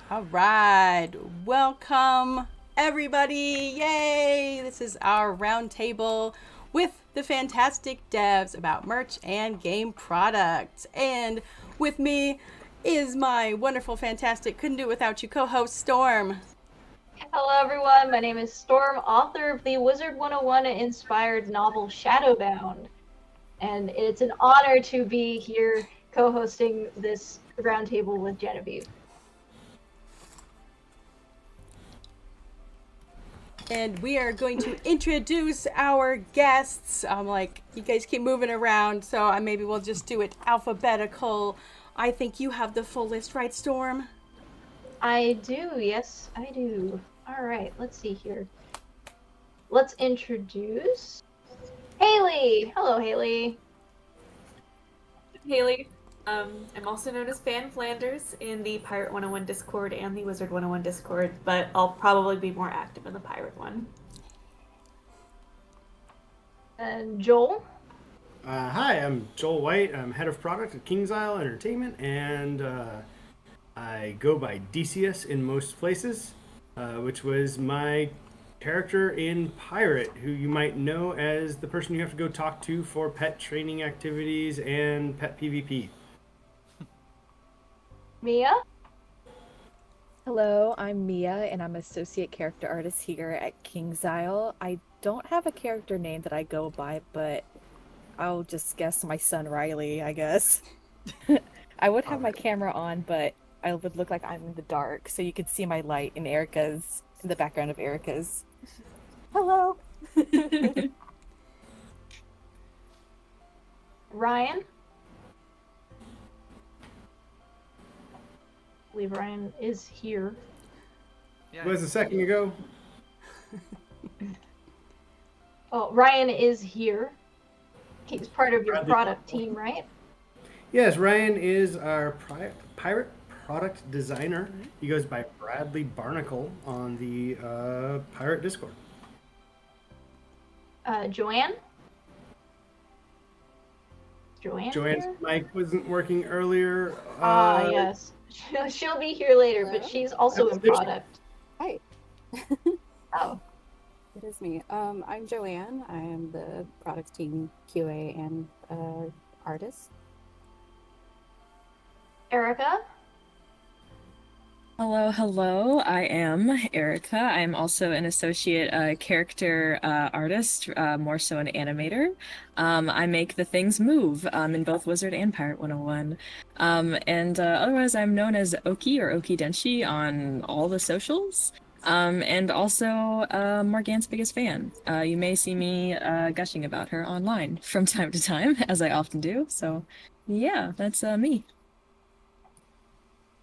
All right, welcome everybody. Yay! This is our roundtable with the fantastic devs about merch and game products. And with me is my wonderful, fantastic, couldn't do it without you co-host Storm. Hello everyone, my name is Storm, author of the Wizard 101 inspired novel Shadowbound. And it's an honor to be here co-hosting this roundtable with Genevieve. And we are going to introduce our guests. You guys keep moving around, so maybe we'll just do it alphabetical. I think you have the full list, right, Storm? I do, yes, I do. All right, let's see here. Let's introduce Haley. Hello, Haley. Haley. I'm also known as Fan Flanders in the Pirate 101 Discord and the Wizard 101 Discord, but I'll probably be more active in the Pirate one. And Joel. Hi, I'm Joel White. I'm head of product at King's Isle Entertainment, and I go by DCS in most places, which was my character in Pirate, who you might know as the person you have to go talk to for pet training activities and pet PvP. Mia. Hello, I'm Mia, and I'm associate character artist here at King's Isle. I don't have a character name that I go by, but I'll just guess my son Riley, I guess. I would have my camera on, but I would look like I'm in the dark, so you could see my light in the background of Erica's. Hello! Ryan. I believe Ryan is here. Was a second ago. Oh, Ryan is here. He's part of your product team, right? Yes, Ryan is our pirate product designer. He goes by Bradley Barnacle on the Pirate Discord. Joanne? Joanne's here? mic wasn't working earlier. Yes. She'll be here later, but she's also in product. Hi. Oh. It is me. I'm Joanne. I am the product team QA and artist. Erica? Hello. I am Erica. I'm also an associate character artist, more so an animator. I make the things move in both Wizard and Pirate 101. And otherwise, I'm known as Oki or Oki Denshi on all the socials. And also Morgan's biggest fan. You may see me gushing about her online from time to time, as I often do. So, yeah, that's me.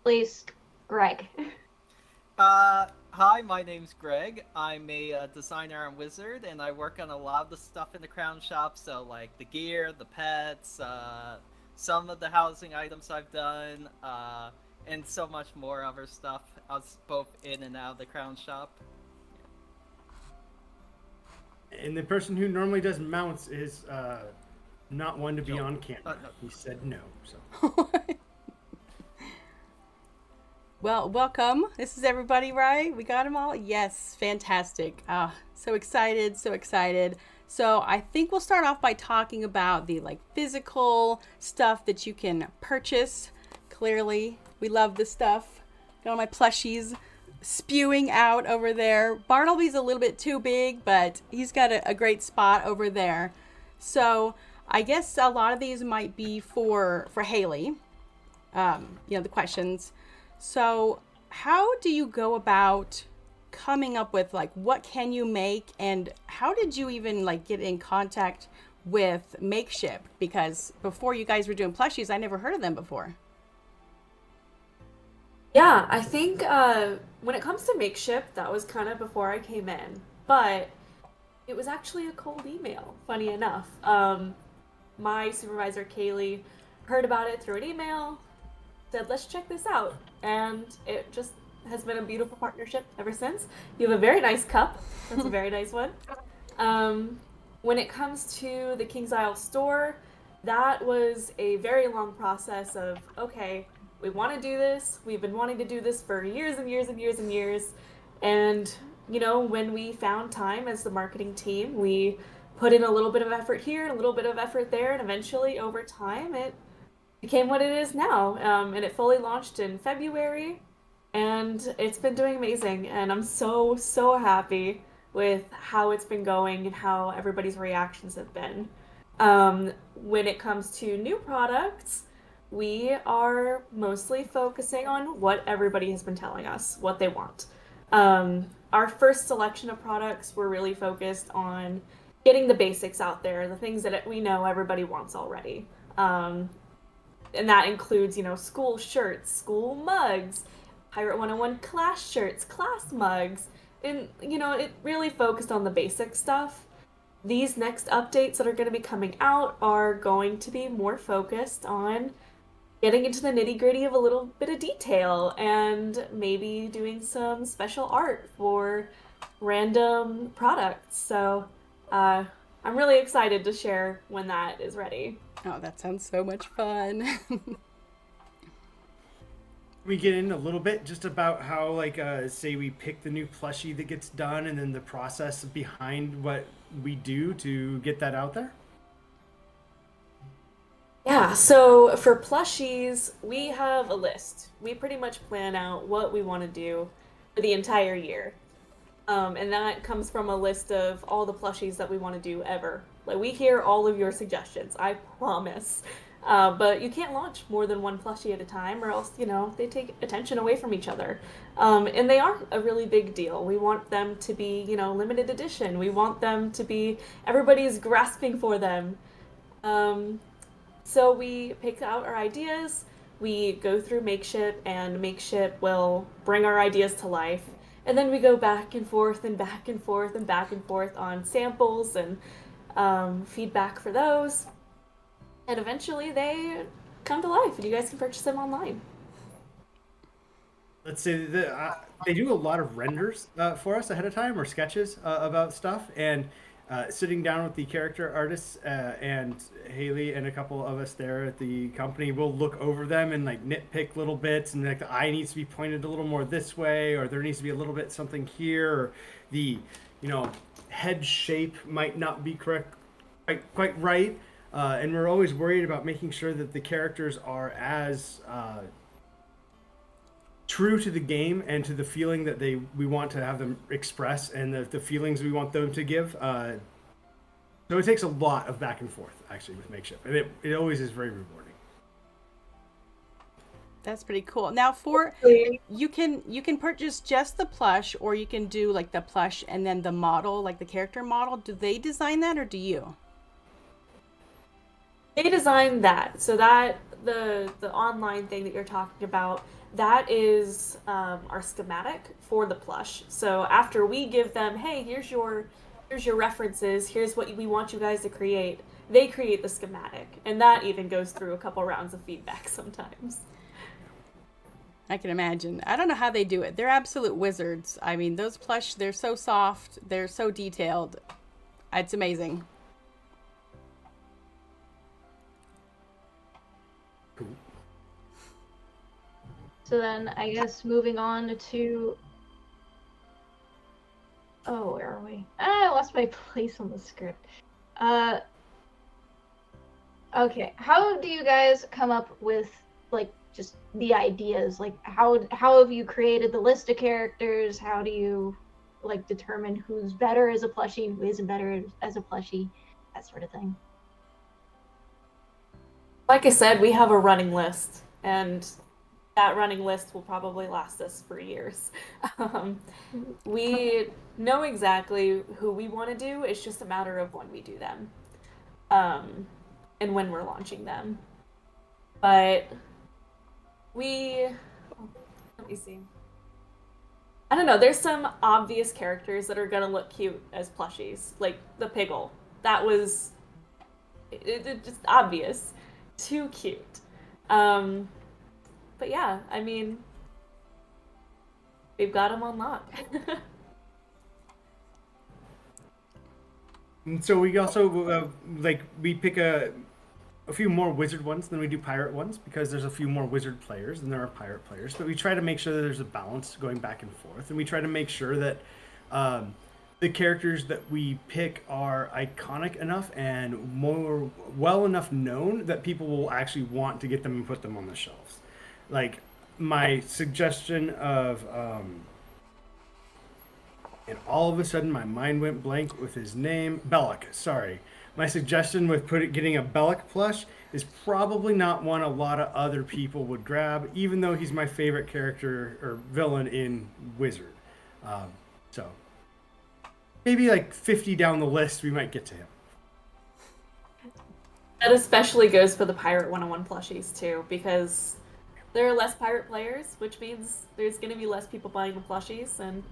Please, Greg. Hi, my name's Greg. I'm a designer and wizard, and I work on a lot of the stuff in the Crown Shop, so like the gear, the pets, some of the housing items I've done, and so much more other stuff. I was both in and out of the Crown Shop. And the person who normally does mounts is not one to be on camera. No. He said no. So. Well, welcome. This is everybody, right? We got them all? Yes, fantastic. So excited. So I think we'll start off by talking about the physical stuff that you can purchase. Clearly, we love this stuff. Got all my plushies spewing out over there. Bartleby's a little bit too big, but he's got a great spot over there. So I guess a lot of these might be for Haley. The questions. So how do you go about coming up with what can you make, and how did you even get in contact with Makeshift? Because before you guys were doing plushies, I never heard of them before. Yeah, I think when it comes to Makeshift, that was kind of before I came in, but it was actually a cold email, funny enough. My supervisor, Kaylee, heard about it through an email, said, let's check this out. And it just has been a beautiful partnership ever since. You have a very nice cup. That's a very nice one. When it comes to the King's Isle store, that was a very long process of, okay, we want to do this. We've been wanting to do this for years and years and years and years. And, you know, when we found time as the marketing team, we put in a little bit of effort here, a little bit of effort there, and eventually over time it became what it is now. And it fully launched in February, and it's been doing amazing. And I'm so, so happy with how it's been going and how everybody's reactions have been. When it comes to new products, we are mostly focusing on what everybody has been telling us, what they want. Our first selection of products were really focused on getting the basics out there, the things that we know everybody wants already. And that includes, you know, school shirts, school mugs, Pirate 101 class shirts, class mugs. And, you know, it really focused on the basic stuff. These next updates that are going to be coming out are going to be more focused on getting into the nitty-gritty of a little bit of detail and maybe doing some special art for random products. So I'm really excited to share when that is ready. Oh, that sounds so much fun. We get in a little bit just about how, like, say we pick the new plushie that gets done and then the process behind what we do to get that out there? Yeah, so for plushies, we have a list. We pretty much plan out what we want to do for the entire year. And that comes from a list of all the plushies that we want to do ever. Like, we hear all of your suggestions, I promise. But you can't launch more than one plushie at a time, or else, you know, they take attention away from each other. And they are a really big deal. We want them to be, you know, limited edition. We want them to be, everybody's grasping for them. So we pick out our ideas, we go through Makeship, and Makeship will bring our ideas to life. And then we go back and forth and back and forth and back and forth on samples and feedback for those. And eventually they come to life and you guys can purchase them online. Let's say that they do a lot of renders for us ahead of time, or sketches about stuff, and sitting down with the character artists and Haley and a couple of us there at the company, we'll look over them and like nitpick little bits, and like the eye needs to be pointed a little more this way, or there needs to be a little bit something here, or the, you know, head shape might not be correct, quite right. And we're always worried about making sure that the characters are as true to the game and to the feeling that we want to have them express, and the feelings we want them to give. So it takes a lot of back and forth actually with Makeship, and it always is very rewarding. That's pretty cool. Now, you can purchase just the plush, or you can do like the plush and then the model, like the character model. Do they design that, or do you? They designed that, so that the online thing that you're talking about, that is our schematic for the plush. So after we give them, hey, here's your references, here's what we want you guys to create, they create the schematic, and that even goes through a couple rounds of feedback sometimes. I can imagine. I don't know how they do it. They're absolute wizards. I mean, those plush, they're so soft, they're so detailed. It's amazing. Cool. So then, I guess moving on to... Oh, where are we? I lost my place on the script. Okay, how do you guys come up with, like, just the ideas? Like, how have you created the list of characters? How do you, like, determine who's better as a plushie and who isn't better as a plushie? That sort of thing. Like I said, we have a running list, and that running list will probably last us for years. We know exactly who we want to do. It's just a matter of when we do them, and when we're launching them. But let me see. I don't know. There's some obvious characters that are gonna look cute as plushies, like the Piggle. That was it just obvious. Too cute. But yeah, I mean, we've got them on lock. And so we also we pick a few more wizard ones than we do pirate ones because there's a few more wizard players than there are pirate players. But we try to make sure that there's a balance going back and forth, and we try to make sure that the characters that we pick are iconic enough and more well enough known that people will actually want to get them and put them on the shelves. Like my suggestion of, and all of a sudden my mind went blank with his name, Belloc. Sorry. My suggestion with getting a Belloc plush is probably not one a lot of other people would grab, even though he's my favorite character or villain in Wizard. So maybe like 50 down the list, we might get to him. That especially goes for the Pirate 101 plushies too, because there are less pirate players, which means there's going to be less people buying the plushies, and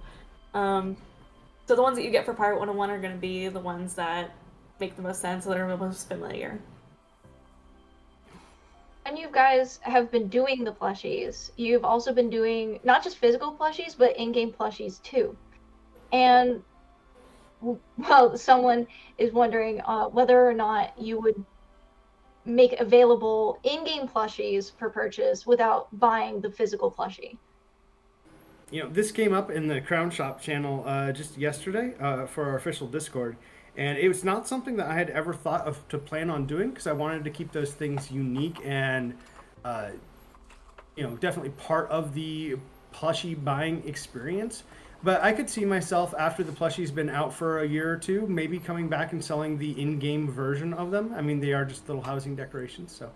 so the ones that you get for Pirate 101 are going to be the ones that make the most sense, that are the most familiar. And you guys have been doing the plushies. You've also been doing not just physical plushies, but in-game plushies too. And well, someone is wondering whether or not you would make available in-game plushies for purchase without buying the physical plushie. You know, this came up in the Crown Shop channel just yesterday for our official Discord, and it was not something that I had ever thought of to plan on doing because I wanted to keep those things unique and, you know, definitely part of the plushie buying experience. But I could see myself, after the plushie's been out for a year or two, maybe coming back and selling the in-game version of them. I mean, they are just little housing decorations, so.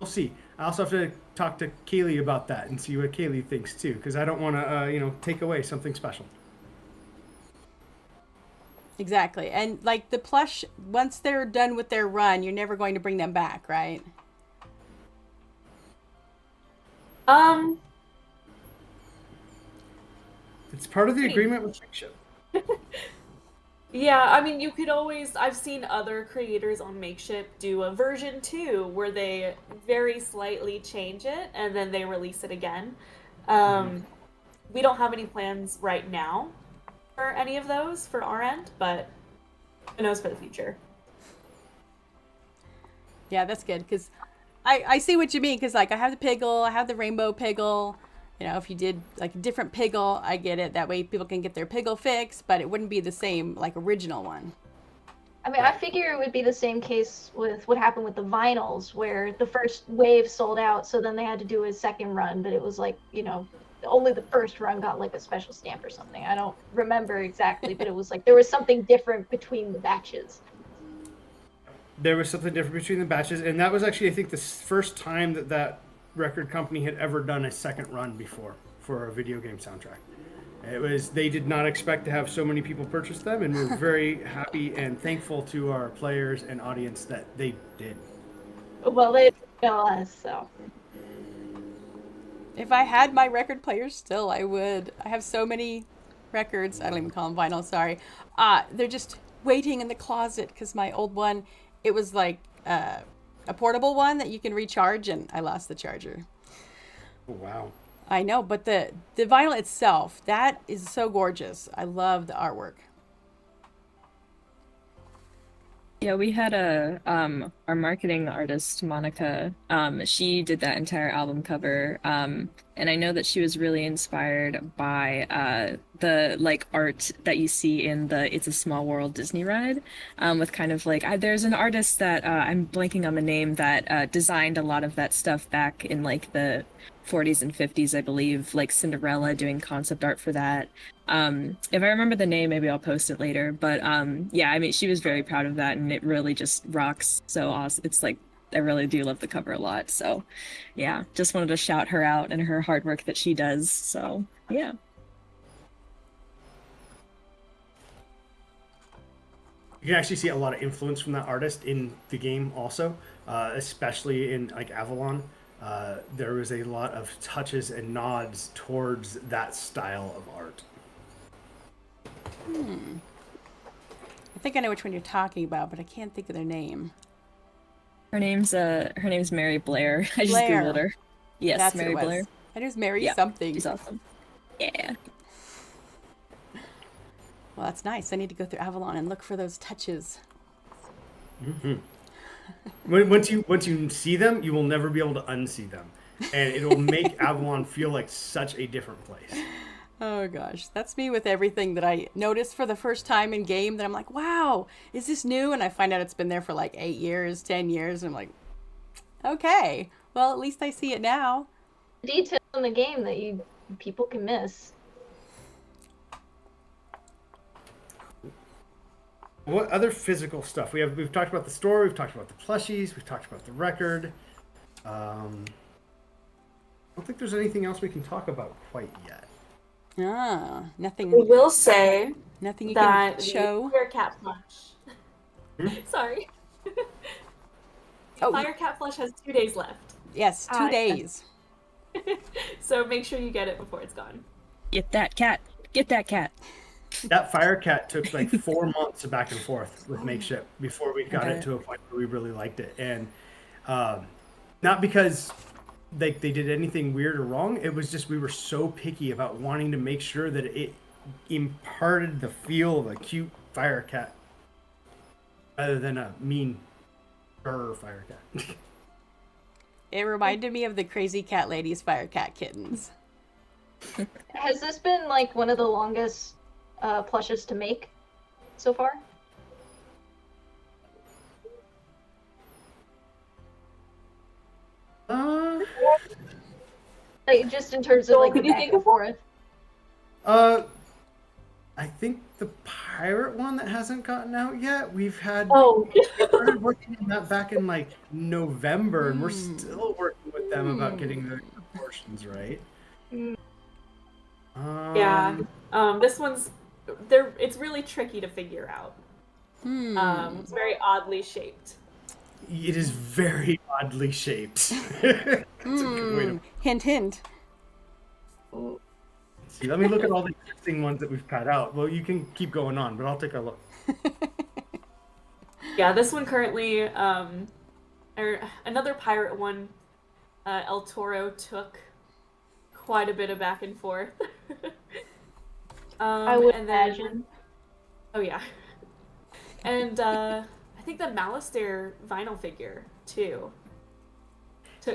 We'll see. I also have to talk to Kaylee about that and see what Kaylee thinks too, because I don't want to, you know, take away something special. Exactly. And like the plush, once they're done with their run, you're never going to bring them back, right? It's part of the agreement with Makeshift. Yeah, I mean, you could always, I've seen other creators on Makeshift do a version 2 where they very slightly change it and then they release it again. We don't have any plans right now for any of those for our end, but who knows for the future. Yeah, that's good, because I see what you mean, because like I have the Piggle, I have the Rainbow Piggle. You know, if you did like a different Piggle, I get it. That way people can get their Piggle fix, but it wouldn't be the same like original one. I mean, I figure it would be the same case with what happened with the vinyls, where the first wave sold out, so then they had to do a second run, but it was like, you know, only the first run got like a special stamp or something. I don't remember exactly, but it was like there was something different between the batches. There was something different between the batches, and that was actually, I think, the first time that that record company had ever done a second run before for a video game soundtrack. It was, they did not expect to have so many people purchase them, and we're very happy and thankful to our players and audience that they did. Well, they know us, so. If I had my record players still, I would. I have so many records. I don't even call them vinyl, sorry. They're just waiting in the closet because my old one, it was like a portable one that you can recharge, and I lost the charger. Oh, wow. I know, but the vinyl itself, that is so gorgeous. I love the artwork. Yeah, we had our marketing artist, Monica, she did that entire album cover. And I know that she was really inspired by the like art that you see in the It's a Small World Disney ride, with kind of like, there's an artist that I'm blanking on the name that designed a lot of that stuff back in like the 40s and 50s, I believe, like Cinderella, doing concept art for that. If I remember the name, maybe I'll post it later. But yeah, I mean, she was very proud of that, and it really just rocks. So awesome. It's like, I really do love the cover a lot. So yeah, just wanted to shout her out and her hard work that she does. So yeah. You can actually see a lot of influence from that artist in the game also, especially in like Avalon. There was a lot of touches and nods towards that style of art. I think I know which one you're talking about, but I can't think of their name. Her name's Mary Blair. I just Blair. Googled her. Yes, That's Mary what it was. Blair. I knew it was Mary Yeah, something. She's awesome. Yeah. Well, that's nice. I need to go through Avalon and look for those touches. Mhm. Once you see them, you will never be able to unsee them, and it'll make Avalon feel like such a different place. Oh gosh, that's me with everything that I notice for the first time in game that I'm like, wow, is this new? And I find out it's been there for like 8 years, 10 years, and I'm like, okay, well, at least I see it now. Detail in the game that people can miss. What other physical stuff we've talked about the store, we've talked about the plushies, we've talked about the record. I don't think there's anything else we can talk about quite yet. Ah, We nothing, will say nothing you that can show. the Fire Cat Flush. Sorry. Oh, Fire Cat Flush has 2 days left. yes, 2 days. So make sure you get it before it's gone. Get that cat. Get that cat. That fire cat took like 4 months of back and forth with makeshift before we got Okay. it to a point where we really liked it, and not because they did anything weird or wrong. It was just we were so picky about wanting to make sure that it imparted the feel of a cute fire cat rather than a mean fire cat. It reminded me of the Crazy Cat Lady's Fire Cat Kittens. Has this been like one of the longest plushes to make so far? Like, just in terms of like the Could you back think and of forth. I think the pirate one that hasn't gotten out yet. We've had Oh. we started working on that back in like November, and we're still working with them about getting the proportions right. Yeah. This one's it's really tricky to figure out. It's very oddly shaped. It is very oddly shaped. That's a good way to Hint, hint. see. Let me look at all the interesting ones that we've cut out. Well, you can keep going on, but I'll take a look. Yeah, this one currently, another pirate one, El Toro took quite a bit of back and forth. I would and then- imagine. Oh yeah. And I think the Malistaire vinyl figure too.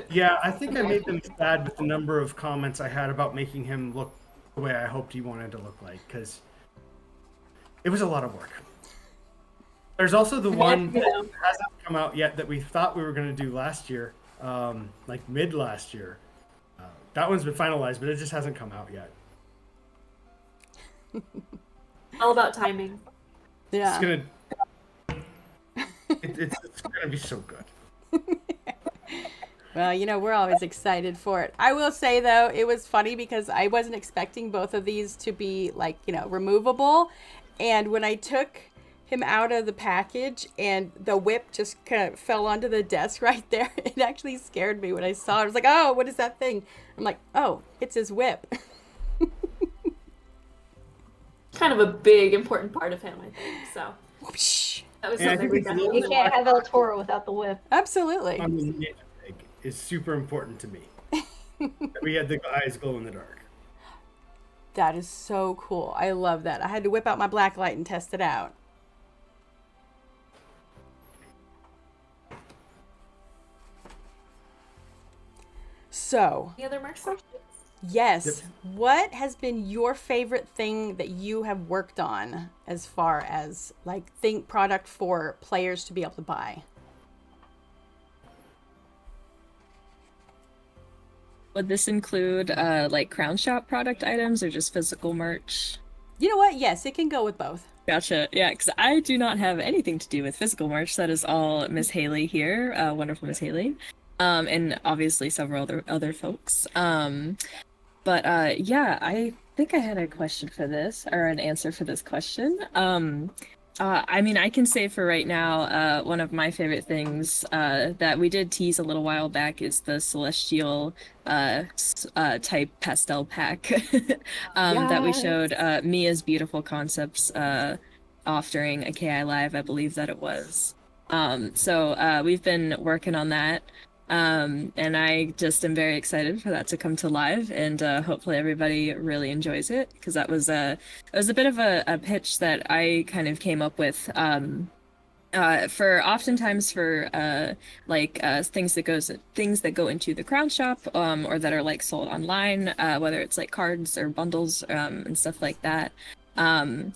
Yeah, I think I made them sad with the number of comments I had about making him look the way I hoped he wanted to look like, because it was a lot of work. There's also the one that hasn't come out yet that we thought we were going to do last year, like mid last year. That one's been finalized, but it just hasn't come out yet. All about timing. Yeah. It's gonna, it's gonna be so good. Well, you know, we're always excited for it. I will say, though, it was funny because I wasn't expecting both of these to be, like, you know, removable. And when I took him out of the package and the whip just kind of fell onto the desk right there, it actually scared me when I saw it. I was like, oh, what is that thing? I'm like, oh, it's his whip. Kind of a big, important part of him, I think. So Whoosh. that was And I something think we it's definitely. You can't have El Toro without the whip. Absolutely. On the ninja pig is super important to me. We had the eyes glow in the dark. That is so cool. I love that. I had to whip out my black light and test it out. So, Any other merch questions? yes. Yep. What has been your favorite thing that you have worked on as far as like think product for players to be able to buy? Would this include like Crown Shop product items or just physical merch? You know what? Yes, it can go with both. Gotcha. Yeah, because I do not have anything to do with physical merch. That is all Miss Haley here, wonderful Miss Haley, and obviously several other folks. But yeah, I think I had a question for this, or an answer for this question. I mean, I can say for right now, one of my favorite things that we did tease a little while back is the Celestial type pastel pack that we showed Mia's Beautiful Concepts off during a KI Live, I believe that it was. So we've been working on that. And I just am very excited for that to come to live, and hopefully everybody really enjoys it, because that was it was a bit of a pitch that I kind of came up with For oftentimes for things that go into the crown shop, or that are like sold online, whether it's like cards or bundles, and stuff like that. Um,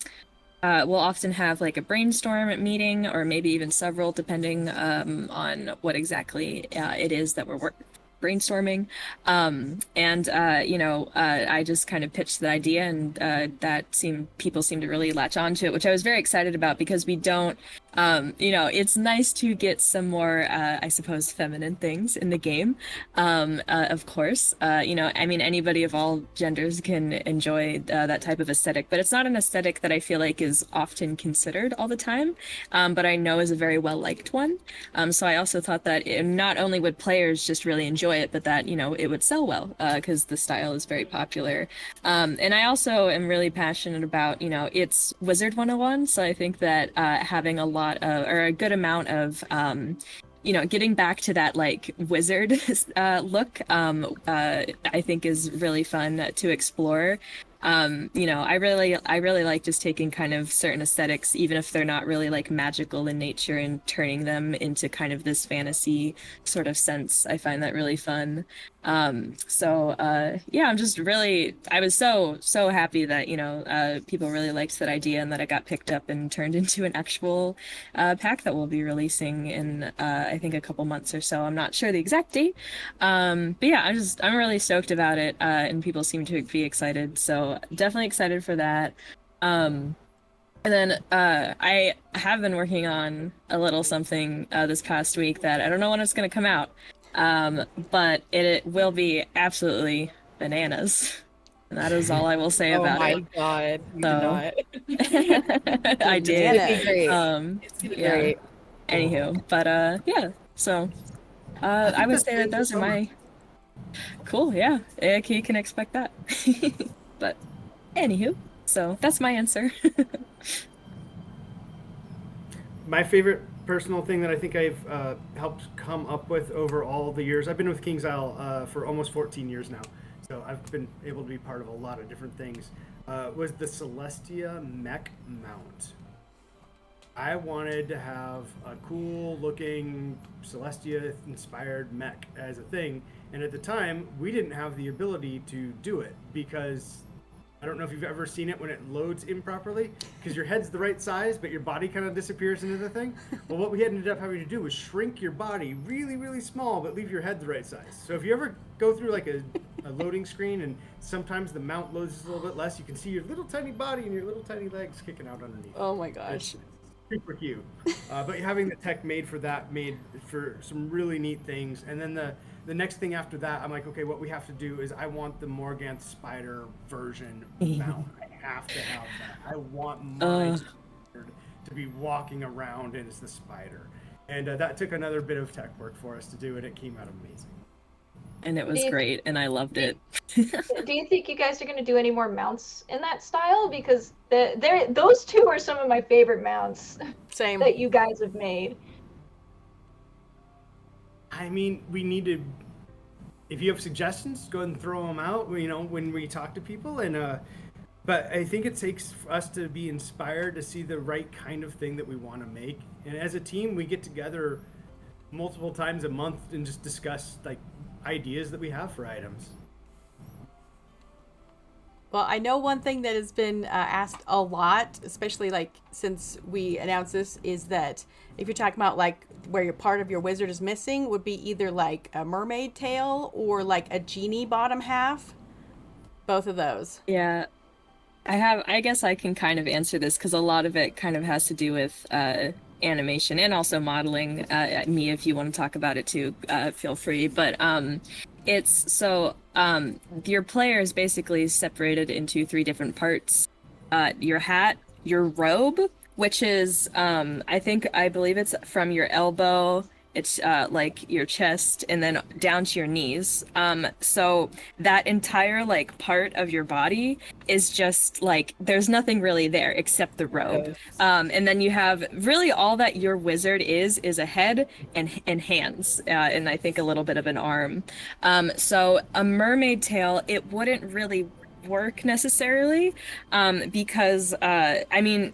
we'll often have like a brainstorm meeting, or maybe even several, depending on what exactly it is that we're brainstorming. And I just kind of pitched the idea, and people seem to really latch on to it, which I was very excited about, because we don't, it's nice to get some more, I suppose, feminine things in the game. Of course, I mean, anybody of all genders can enjoy that type of aesthetic, but it's not an aesthetic that I feel like is often considered all the time, but I know is a very well liked one. So I also thought that not only would players just really enjoy it, but that, it would sell well, because the style is very popular. And I also am really passionate about, it's Wizard 101. So I think that having a good amount of, getting back to that like wizard look, I think is really fun to explore. I really like just taking kind of certain aesthetics, even if they're not really like magical in nature, and turning them into kind of this fantasy sort of sense. I find that really fun. Yeah, I was so happy that, people really liked that idea, and that it got picked up and turned into an actual pack that we'll be releasing in I think a couple months or so. I'm not sure the exact date. But yeah, I'm really stoked about it, and people seem to be excited. So definitely excited for that. And then I have been working on a little something this past week that I don't know when it's going to come out, but it will be absolutely bananas. And that is all I will say about it. Oh my god, you So, did not. I did. It's gonna be great. It's gonna be great. Anywho, but yeah. So I would say that those are my cool. Yeah, you can expect that. But anywho, so that's my answer. My favorite personal thing that I think I've helped come up with over all the years. I've been with King's Isle for almost 14 years now, so I've been able to be part of a lot of different things. Was the Celestia mech mount. I wanted to have a cool looking Celestia inspired mech as a thing, and at the time we didn't have the ability to do it, because I don't know if you've ever seen it when it loads improperly, because your head's the right size, but your body kind of disappears into the thing. Well, what we had ended up having to do was shrink your body really, really small, but leave your head the right size. So if you ever go through like a loading screen, and sometimes the mount loads just a little bit less, you can see your little tiny body and your little tiny legs kicking out underneath. Oh my gosh. It's super cute. But having the tech made for that made for some really neat things. And then the next thing after that, I'm like, okay, what we have to do is I want the Morganth spider version mount. I have to have that. I want my spider to be walking around as the spider. And that took another bit of tech work for us to do, and it came out amazing. And it was great, and I loved it. Do you think you guys are going to do any more mounts in that style? Because those two are some of my favorite mounts Same. that you guys have made. I mean, we need to. If you have suggestions, go ahead and throw them out. When we talk to people, and but I think it takes us to be inspired to see the right kind of thing that we want to make. And as a team, we get together multiple times a month and just discuss like ideas that we have for items. Well, I know one thing that has been asked a lot, especially like since we announced this, is that if you're talking about like where your part of your wizard is missing, would be either like a mermaid tail or like a genie bottom half. Both of those. Yeah. I guess I can kind of answer this, because a lot of it kind of has to do with animation and also modeling. Me, if you want to talk about it too, feel free. But it's so your player is basically separated into 3 different parts. Your hat, your robe, which is I believe it's from your elbow. It's like your chest and then down to your knees. So that entire like part of your body is just like, there's nothing really there except the robe. And then you have really all that your wizard is a head and hands, and I think a little bit of an arm. So a mermaid tail, it wouldn't really work necessarily, because I mean,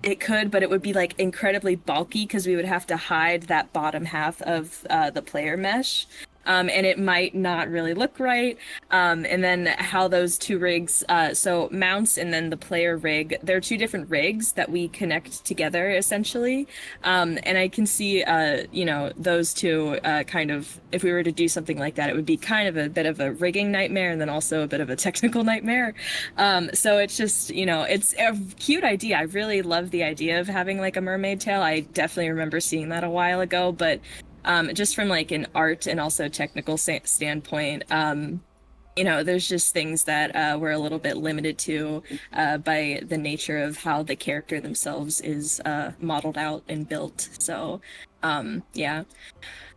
it could, but it would be like incredibly bulky because we would have to hide that bottom half of the player mesh. And it might not really look right. And then how those two rigs, so mounts and then the player rig, they're two different rigs that we connect together essentially. And I can see, those two kind of, if we were to do something like that, it would be kind of a bit of a rigging nightmare and then also a bit of a technical nightmare. So it's just, it's a cute idea. I really love the idea of having like a mermaid tail. I definitely remember seeing that a while ago, but just from like an art and also technical standpoint, there's just things that we're a little bit limited to by the nature of how the character themselves is modeled out and built. So, yeah,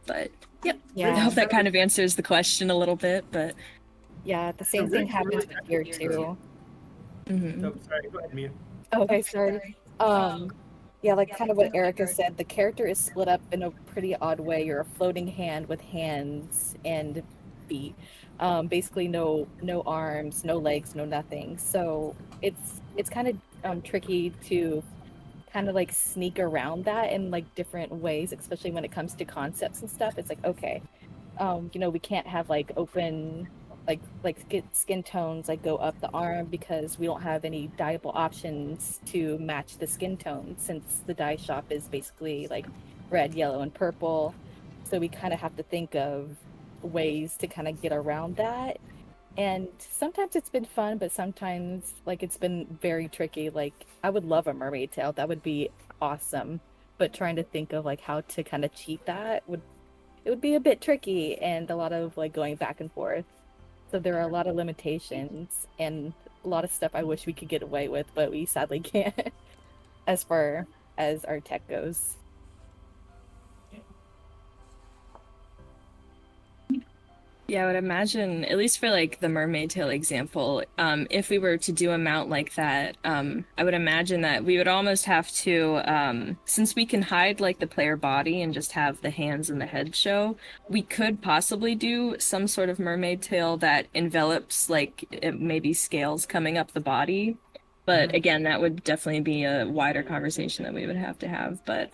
but yep. I Yeah. hope that kind of answers the question a little bit, but Yeah, the same thing happens with gear too. mhm. Oh, sorry, go ahead, Mia. Okay, sorry. Yeah, like kind of what Erica said, the character is split up in a pretty odd way. You're a floating hand with hands and feet. Basically no arms, no legs, no nothing. So it's kind of tricky to kind of like sneak around that in like different ways, especially when it comes to concepts and stuff. It's like, okay, we can't have like open skin tones like go up the arm because we don't have any dyeable options to match the skin tone since the dye shop is basically like red, yellow, and purple. So we kind of have to think of ways to kind of get around that. And sometimes it's been fun, but sometimes like it's been very tricky. Like I would love a mermaid tail. That would be awesome. But trying to think of like how to kind of cheat that would be a bit tricky and a lot of like going back and forth. So there are a lot of limitations and a lot of stuff I wish we could get away with, but we sadly can't as far as our tech goes. Yeah, I would imagine, at least for like the mermaid tail example, if we were to do a mount like that, I would imagine that we would almost have to, since we can hide like the player body and just have the hands and the head show, we could possibly do some sort of mermaid tail that envelops like maybe scales coming up the body. But again, that would definitely be a wider conversation that we would have to have. But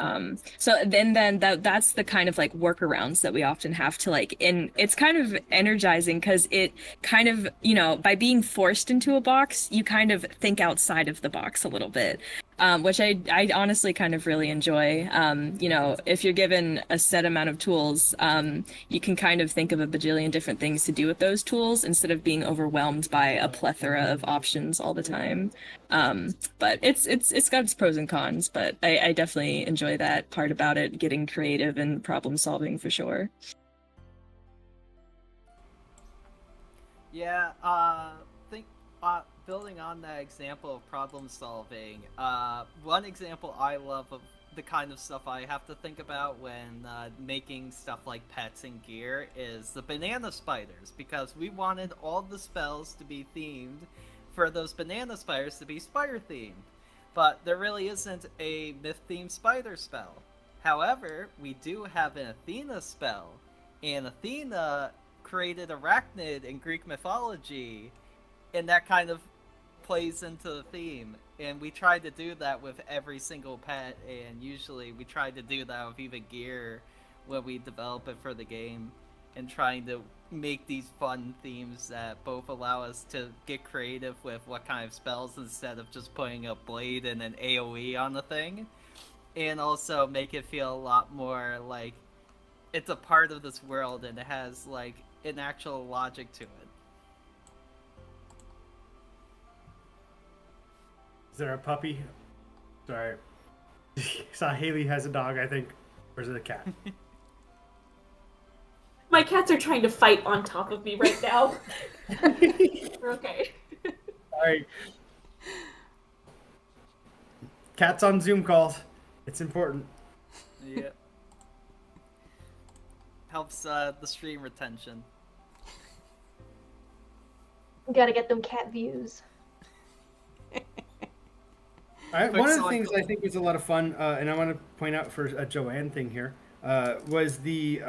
so then that's the kind of like workarounds that we often have to like, and it's kind of energizing because it kind of, by being forced into a box, you kind of think outside of the box a little bit. Which I honestly kind of really enjoy. If you're given a set amount of tools, you can kind of think of a bajillion different things to do with those tools instead of being overwhelmed by a plethora of options all the time. But it's got its pros and cons, but I definitely enjoy that part about it, getting creative and problem solving for sure. Yeah, think building on that example of problem solving, one example I love of the kind of stuff I have to think about when making stuff like pets and gear is the banana spiders, because we wanted all the spells to be themed for those banana spiders to be spider themed, but there really isn't a myth themed spider spell. However, we do have an Athena spell, and Athena created arachnid in Greek mythology, and that kind of plays into the theme. And we tried to do that with every single pet, and usually we tried to do that with even gear when we develop it for the game, and trying to make these fun themes that both allow us to get creative with what kind of spells instead of just putting a blade and an AoE on the thing, and also make it feel a lot more like it's a part of this world and it has like an actual logic to it. Is there a puppy? Sorry. Saw Haley has a dog, I think. Or is it a cat? My cats are trying to fight on top of me right now. We're okay. Sorry. Cats on Zoom calls. It's important. Yeah. Helps the stream retention. We gotta get them cat views. All right, Quick one of the side things goal. I think was a lot of fun, and I want to point out for a Joanne thing here, was the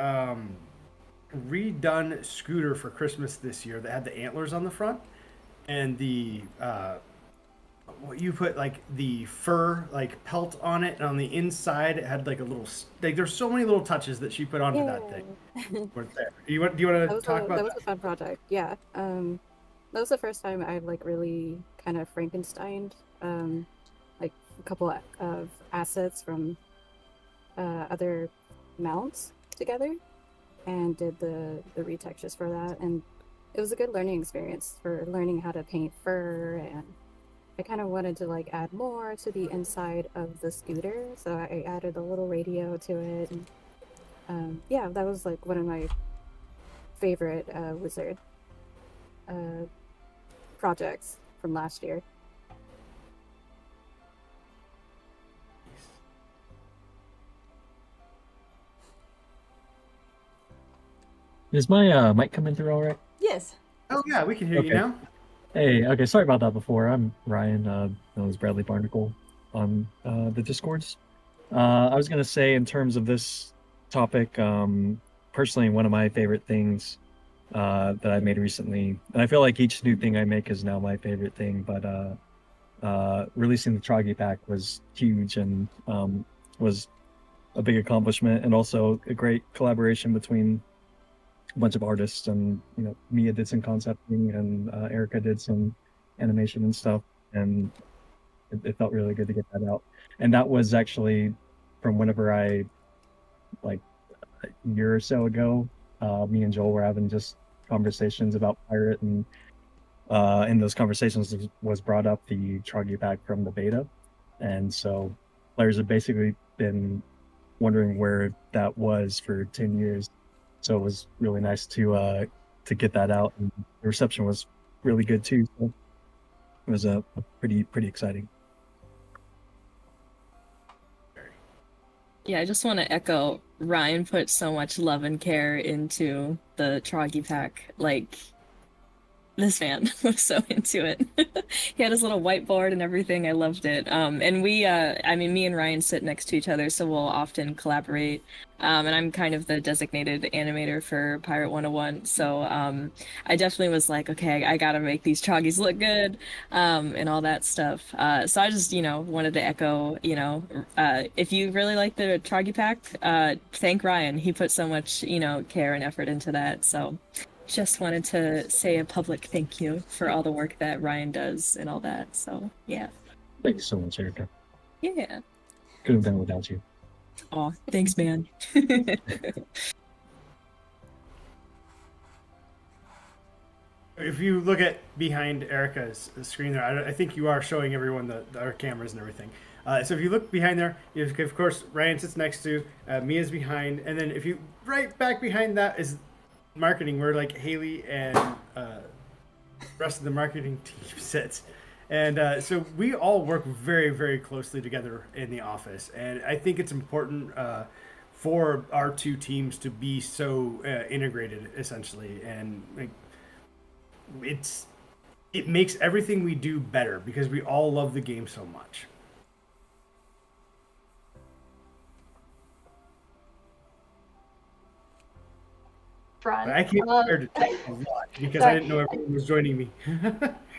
redone scooter for Christmas this year that had the antlers on the front and the what you put like the fur like pelt on it, and on the inside it had like a little like there's so many little touches that she put onto that thing. Weren't there? Do you want to talk about that was a fun project. Yeah. That was the first time I like really kind of Frankensteined like a couple of assets from other mounts together, and did the retextures for that, and it was a good learning experience for learning how to paint fur. And I kind of wanted to like add more to the inside of the scooter, so I added a little radio to it. And, yeah, that was like one of my favorite wizard projects from last year. Is my mic coming through all right? Yes. Oh yeah, we can hear you Okay. now. Hey, okay, sorry about that before. I'm Ryan, known as Bradley Barnacle on the Discords. I was gonna say, in terms of this topic, personally, one of my favorite things that I made recently, and I feel like each new thing I make is now my favorite thing, but releasing the Troggy pack was huge, and was a big accomplishment, and also a great collaboration between a bunch of artists. And Mia did some concepting, and Erica did some animation and stuff, and it felt really good to get that out. And that was actually from whenever I, like, a year or so ago, me and Joel were having just conversations about Pirate, and in those conversations was brought up the Troggy pack from the beta, and so players have basically been wondering where that was for 10 years. So it was really nice to get that out, and the reception was really good too. So it was pretty exciting. Yeah, I just want to echo, Ryan put so much love and care into the Troggy pack. Like, this man was so into it. He had his little whiteboard and everything. I loved it. And we, I mean, me and Ryan sit next to each other, so we'll often collaborate. And I'm kind of the designated animator for Pirate 101. So I definitely was like, okay, I gotta make these Troggies look good, and all that stuff. So I just, wanted to echo, if you really like the Troggy pack, thank Ryan. He put so much, care and effort into that. So just wanted to say a public thank you for all the work that Ryan does and all that. So yeah. Thank you so much, Erica. Yeah. Could have done without you. Aw, thanks, man. If you look at behind Erica's screen there, I think you are showing everyone our cameras and everything. So if you look behind there, of course, Ryan sits next to, Mia's behind, and then if you right back behind that is marketing, where like Haley and the rest of the marketing team sits. And so we all work very, very closely together in the office. And I think it's important for our two teams to be so integrated, essentially. And like, it makes everything we do better because we all love the game so much. Front. I came prepared to talk a lot because I didn't know everyone was joining me.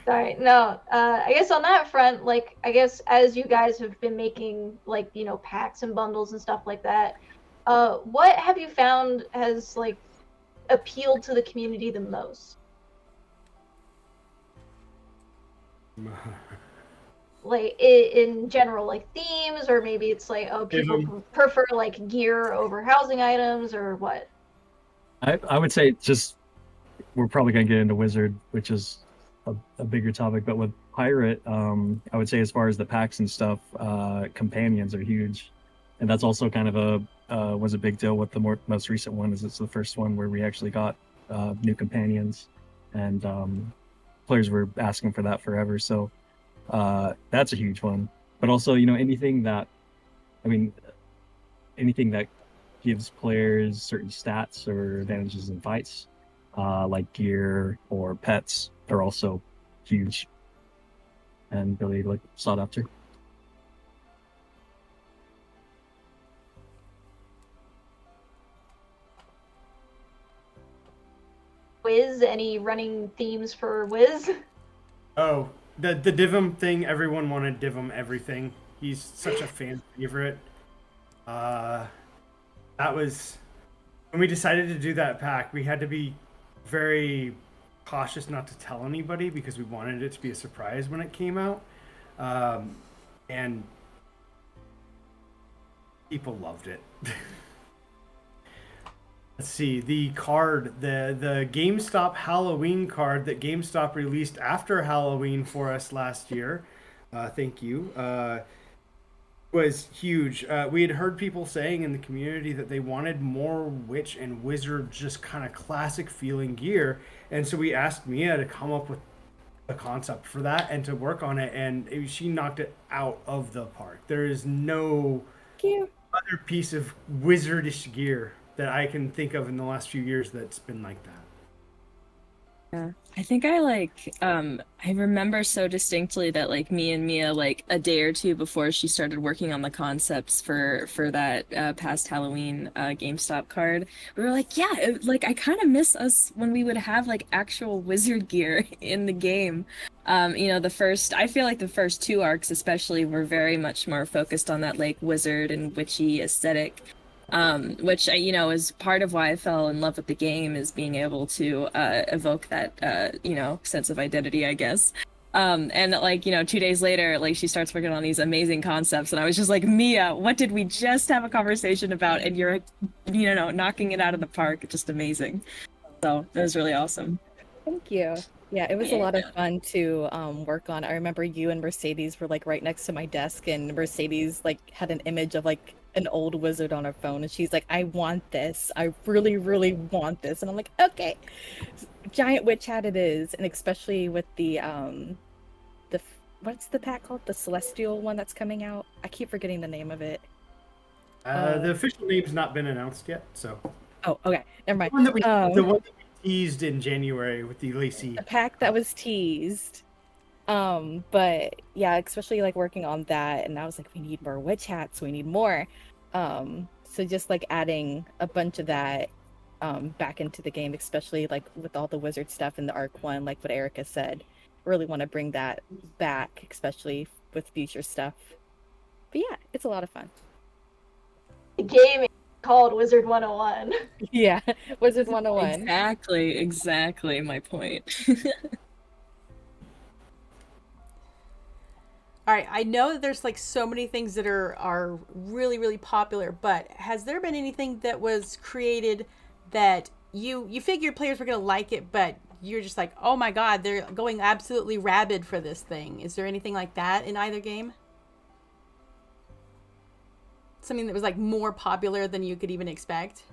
Sorry, no. I guess on that front, like, I guess as you guys have been making, like, packs and bundles and stuff like that, what have you found has, like, appealed to the community the most? Like, in general, like, themes, or maybe it's like, oh, people prefer, like, gear over housing items, or what? I would say just, we're probably going to get into Wizard, which is a bigger topic, but with Pirate, I would say as far as the packs and stuff, companions are huge. And that's also kind of was a big deal with the most recent one, is it's the first one where we actually got new companions, and players were asking for that forever. So that's a huge one. But also, anything that gives players certain stats or advantages in fights, like gear or pets, are also huge and really sought after. Wiz, any running themes for Wiz? Oh, the Divum thing, everyone wanted Divum everything. He's such a fan favorite. That was when we decided to do that pack. We had to be very cautious not to tell anybody because we wanted it to be a surprise when it came out, and people loved it. Let's see, the card, the GameStop Halloween card that GameStop released after Halloween for us last year. Thank you. Was huge. We had heard people saying in the community that they wanted more witch and wizard, just kind of classic feeling gear, and so we asked Mia to come up with a concept for that and to work on it, and she knocked it out of the park. There is no other piece of wizardish gear that I can think of in the last few years that's been like that. Yeah. I think I remember so distinctly that like me and Mia like a day or two before she started working on the concepts for that past Halloween GameStop card, we were like, yeah, like I kind of miss us when we would have like actual wizard gear in the game. I feel like the first two arcs especially were very much more focused on that like wizard and witchy aesthetic. Which is part of why I fell in love with the game, is being able to evoke that sense of identity, I guess. And like 2 days later, like she starts working on these amazing concepts, and I was just like, Mia, what did we just have a conversation about? And you're knocking it out of the park. Just amazing. So it was really awesome. Thank you. Yeah, it was a lot of fun to work on. I remember you and Mercedes were like right next to my desk, and Mercedes like had an image of like an old wizard on her phone, and she's like, I want this. I really, really want this. And I'm like, okay. Giant witch hat it is, and especially with the what's the pack called? The Celestial one that's coming out. I keep forgetting the name of it. The official name's not been announced yet, so. Oh, okay. Never mind. The one that we teased in January with the Lacey. A pack that was teased. But yeah, especially like working on that, and I was like, we need more witch hats, we need more. So just like adding a bunch of that back into the game, especially like with all the wizard stuff in the Arc 1, like what Erica said. Really want to bring that back, especially with future stuff. But yeah, it's a lot of fun. The game is called Wizard 101. Yeah, Wizard 101. Exactly my point. All right, I know that there's like so many things that are really, really popular, but has there been anything that was created that you figured players were going to like it, but you're just like, oh my god, they're going absolutely rabid for this thing? Is there anything like that in either game? Something that was like more popular than you could even expect?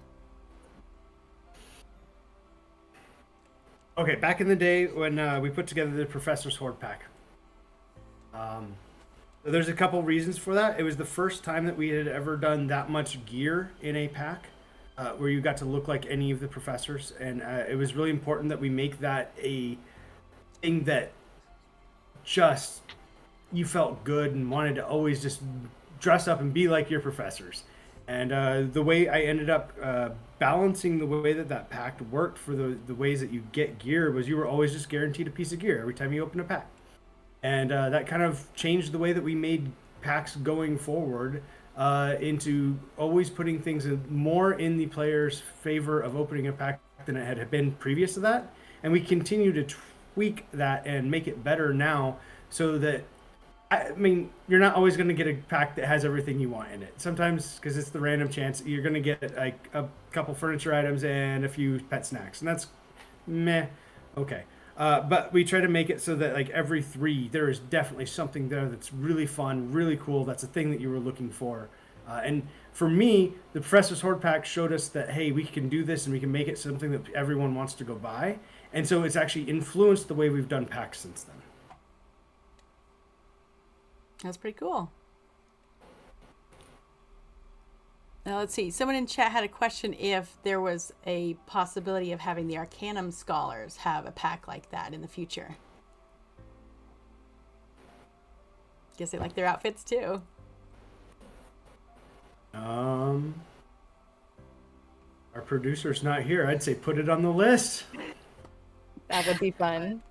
Okay, back in the day when we put together the Professor's Horde pack. There's a couple reasons for that. It was the first time that we had ever done that much gear in a pack, where you got to look like any of the professors, and it was really important that we make that a thing that just you felt good and wanted to always just dress up and be like your professors. And the way I ended up balancing the way that pack worked for the ways that you get gear was you were always just guaranteed a piece of gear every time you open a pack. And that kind of changed the way that we made packs going forward, into always putting things more in the player's favor of opening a pack than it had been previous to that. And we continue to tweak that and make it better now, so that, I mean, you're not always going to get a pack that has everything you want in it. Sometimes, because it's the random chance, you're going to get like a couple furniture items and a few pet snacks. And that's meh. Okay. But we try to make it so that like every 3, there is definitely something there that's really fun, really cool. That's a thing that you were looking for. And for me, the Professor's Horde pack showed us that, hey, we can do this and we can make it something that everyone wants to go buy. And so it's actually influenced the way we've done packs since then. That's pretty cool. Now let's see. Someone in chat had a question if there was a possibility of having the Arcanum Scholars have a pack like that in the future. Guess they like their outfits too. Our producer's not here. I'd say put it on the list. That would be fun.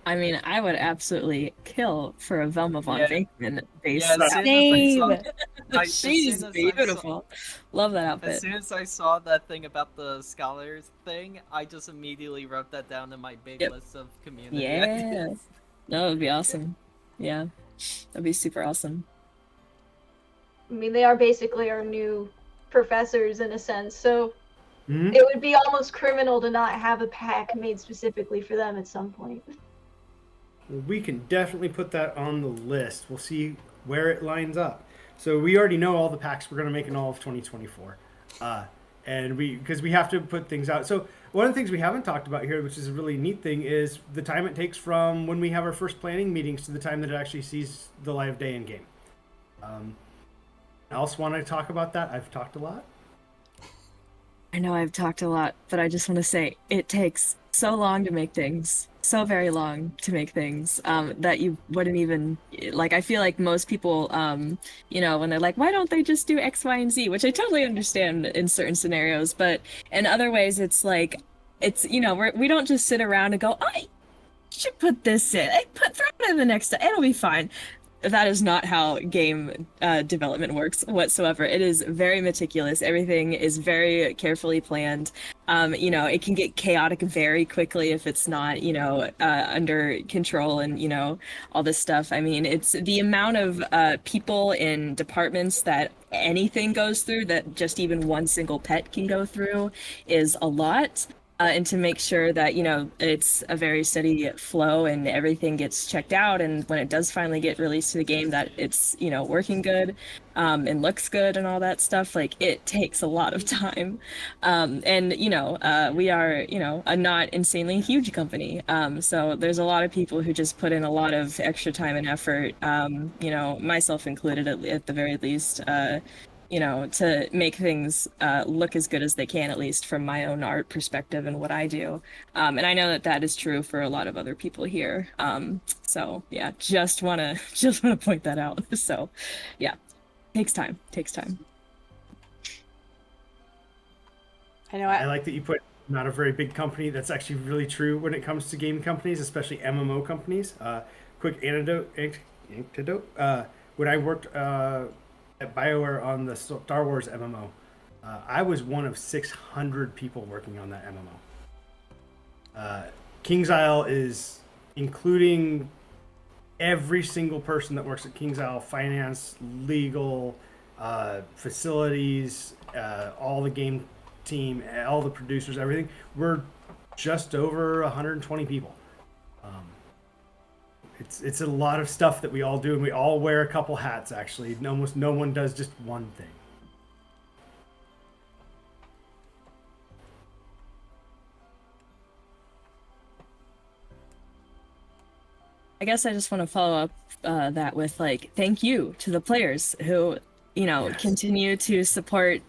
I mean, I would absolutely kill for a Velma von Yeah. Venkman base. Yeah, as soon as I saw, Same. as She's soon as I saw, beautiful. Love that as outfit. soon as I saw that thing about the scholars thing, I just immediately wrote that down in my big Yep. list of community Yeah. ideas. That would be awesome. Yeah. That'd be super awesome. I mean, they are basically our new professors in a sense, so Mhm. it would be almost criminal to not have a pack made specifically for them at some point. We can definitely put that on the list. We'll see where it lines up. So we already know all the packs we're going to make in all of 2024. And because we have to put things out. So one of the things we haven't talked about here, which is a really neat thing, is the time it takes from when we have our first planning meetings to the time that it actually sees the live day in game. Else want to talk about that? I've talked a lot. I know I've talked a lot, but I just want to say it takes so long to make things, so very long to make things, that you wouldn't even like. I feel like most people, when they're like, why don't they just do X, Y, and Z? Which I totally understand in certain scenarios, but in other ways, it's like, we don't just sit around and go, I should put this in. Throw it in the next. It'll be fine. That is not how game development works whatsoever. It is very meticulous. Everything is very carefully planned. It can get chaotic very quickly if it's not, under control and, all this stuff. I mean, it's the amount of people in departments that anything goes through, that just even one single pet can go through, is a lot. And to make sure that, it's a very steady flow and everything gets checked out. And when it does finally get released to the game, that it's, working good and looks good and all that stuff, like it takes a lot of time. We are, a not insanely huge company. So there's a lot of people who just put in a lot of extra time and effort, myself included at the very least, to make things look as good as they can, at least from my own art perspective and what I do. And I know that that is true for a lot of other people here. So yeah, just wanna point that out. So yeah, takes time. I know. I like that you put not a very big company. That's actually really true when it comes to game companies, especially MMO companies. Quick anecdote. When I worked at BioWare on the Star Wars MMO, I was one of 600 people working on that MMO. King's Isle is including every single person that works at King's Isle: finance, legal, facilities, all the game team, all the producers, everything. We're just over 120 people. It's a lot of stuff that we all do, and we all wear a couple hats, actually. Almost no one does just one thing. I guess I just want to follow up that with thank you to the players who, Yes. continue to support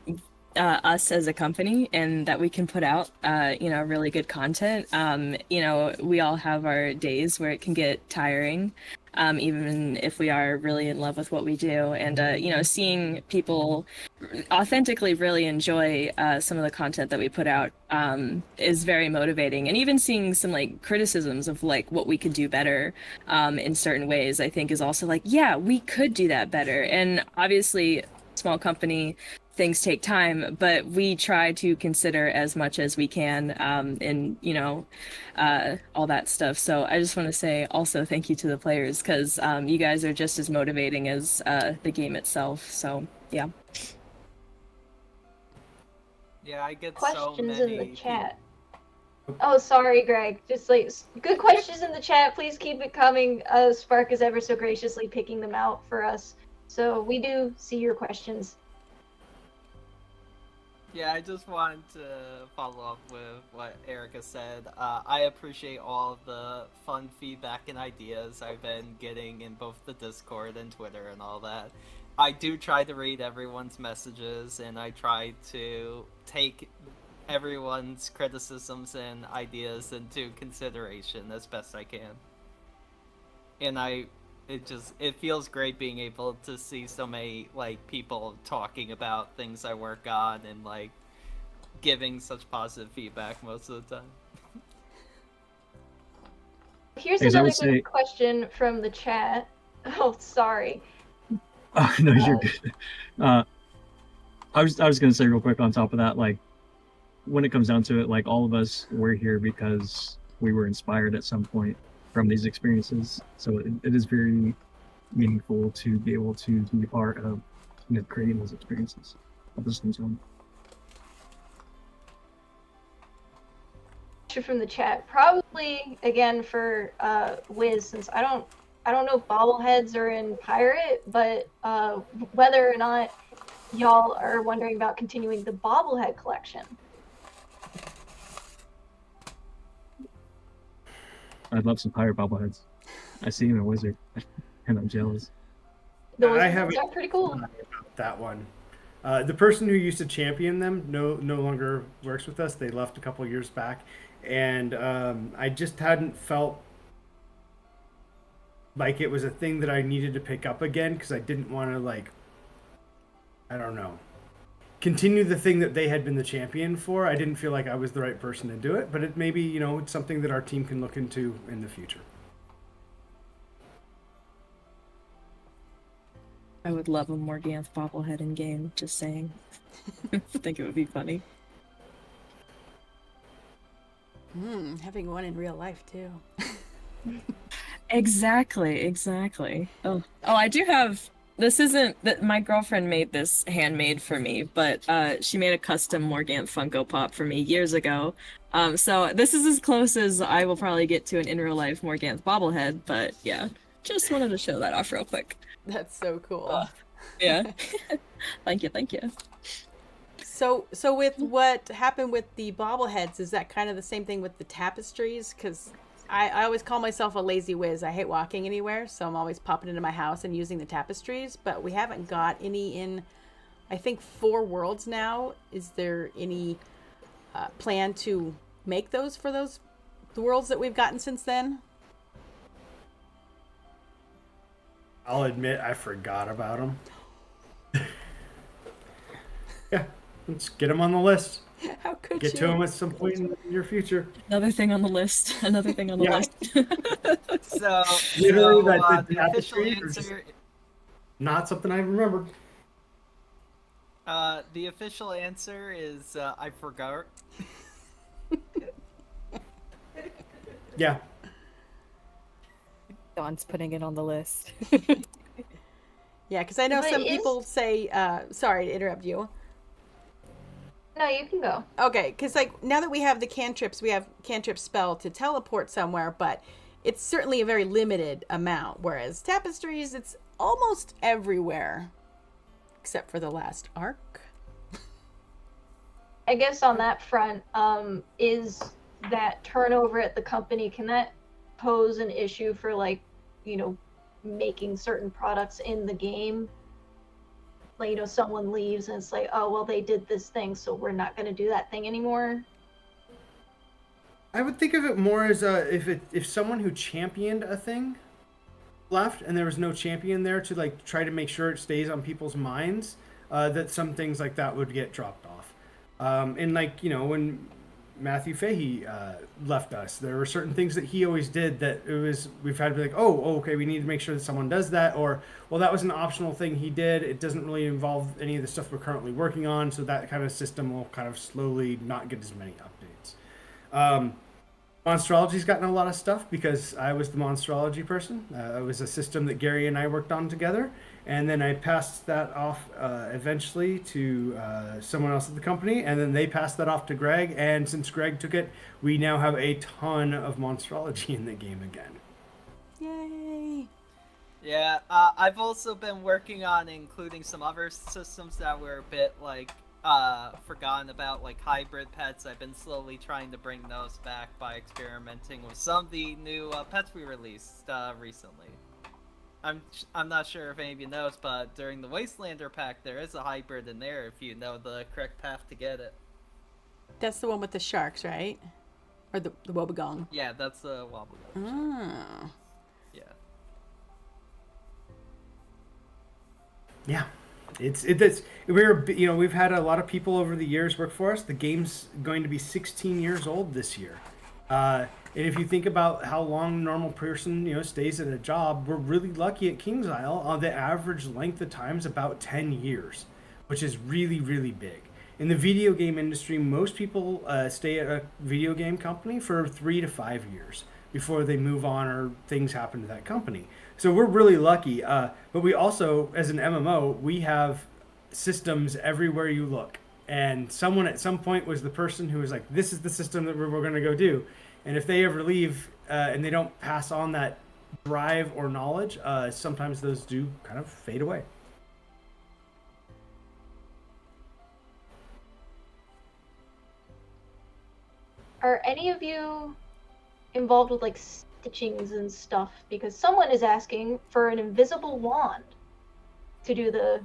us as a company, and that we can put out, really good content. We all have our days where it can get tiring, even if we are really in love with what we do. And, seeing people authentically really enjoy some of the content that we put out is very motivating. And even seeing some criticisms of what we could do better in certain ways, I think is also yeah, we could do that better. And obviously, small company, things take time, but we try to consider as much as we can, and all that stuff. So I just want to say also thank you to the players, because you guys are just as motivating as the game itself. So yeah. Yeah, I get so Questions many in the chat. Oh, sorry, Greg. Just good questions in the chat. Please keep it coming. Spark is ever so graciously picking them out for us. So we do see your questions. Yeah, I just wanted to follow up with what Erica said. I appreciate all of the fun feedback and ideas I've been getting in both the Discord and Twitter and all that. I do try to read everyone's messages, and I try to take everyone's criticisms and ideas into consideration as best I can. And it feels great being able to see so many people talking about things I work on and giving such positive feedback most of the time. Here's Because I another would say, good question from the chat. Oh, sorry. oh, no, you're good. I was going to say real quick on top of that, like, when it comes down to it, like, all of us were here because we were inspired at some point from these experiences. So it is very meaningful to be able to be a part of, creating those experiences, of listening to them. From the chat, probably again for Wiz, since I don't know if bobbleheads are in Pirate, but whether or not y'all are wondering about continuing the bobblehead collection. I'd love some pirate bobbleheads. I see him in Wizard, and I'm jealous. Those I haven't are pretty cool. about that one. The person who used to champion them no longer works with us. They left a couple years back, and I just hadn't felt like it was a thing that I needed to pick up again because I didn't want to, like, I don't know, continue the thing that they had been the champion for. I didn't feel like I was the right person to do it, but it maybe, it's something that our team can look into in the future. I would love a Morganth bobblehead in game, just saying. I think it would be funny. Having one in real life too. Exactly. Oh, I do have. This isn't that my girlfriend made this handmade for me, but she made a custom Morganth Funko Pop for me years ago. So this is as close as I will probably get to an in real life Morganth bobblehead. But yeah, just wanted to show that off real quick. That's so cool. Yeah. Thank you. So with what happened with the bobbleheads, is that kind of the same thing with the tapestries? Because I always call myself a lazy whiz. I hate walking anywhere, so I'm always popping into my house and using the tapestries. But we haven't got any in, I think, 4 worlds now. Is there any plan to make those for the worlds that we've gotten since then? I'll admit I forgot about them. Yeah, let's get them on the list. How could Get you? to them at some point in your future. Another thing on the list. So, Literally, the official answer. Not something I remembered. The official answer is I forgot. Yeah. Dawn's putting it on the list. Yeah, because I know But some is- people say, sorry to interrupt you. No, you can go. Okay, because like now that we have the cantrips, we have cantrip spell to teleport somewhere, but it's certainly a very limited amount. Whereas tapestries, it's almost everywhere, except for the last arc. I guess on that front, is that turnover at the company, can that pose an issue for, like, making certain products in the game? Like, someone leaves and it's like, oh, well, they did this thing, so we're not going to do that thing anymore. I would think of it more as if someone who championed a thing left and there was no champion there to, like, try to make sure it stays on people's minds, that some things like that would get dropped off. And, like, when Matthew Fahey left us, there were certain things that he always did that we've had to be like, oh, okay, we need to make sure that someone does that, or, well, that was an optional thing he did. It doesn't really involve any of the stuff we're currently working on, so that kind of system will kind of slowly not get as many updates. Monstrology's gotten a lot of stuff because I was the Monstrology person. It was a system that Gary and I worked on together, and then I passed that off eventually to someone else at the company, and then they passed that off to Greg, and since Greg took it, we now have a ton of Monstrology in the game again. Yay! Yeah, I've also been working on including some other systems that were a bit, like, forgotten about, like hybrid pets. I've been slowly trying to bring those back by experimenting with some of the new pets we released recently. I'm not sure if any of you knows, but during the Wastelander pack, there is a hybrid in there if you know the correct path to get it. That's the one with the sharks, right? Or the Wobegong. Yeah, that's the Wobble. Oh. Yeah. Yeah. It's we've had a lot of people over the years work for us. The game's going to be 16 years old this year. And if you think about how long a normal person, stays at a job, we're really lucky at Kings Isle. The average length of time is about 10 years, which is really, really big. In the video game industry, most people stay at a video game company for 3 to 5 years before they move on or things happen to that company. So we're really lucky. But we also, as an MMO, we have systems everywhere you look. And someone at some point was the person who was like, this is the system that we're going to go do. And if they ever leave and they don't pass on that drive or knowledge, sometimes those do kind of fade away. Are any of you involved with like stitchings and stuff? Because someone is asking for an invisible wand to do the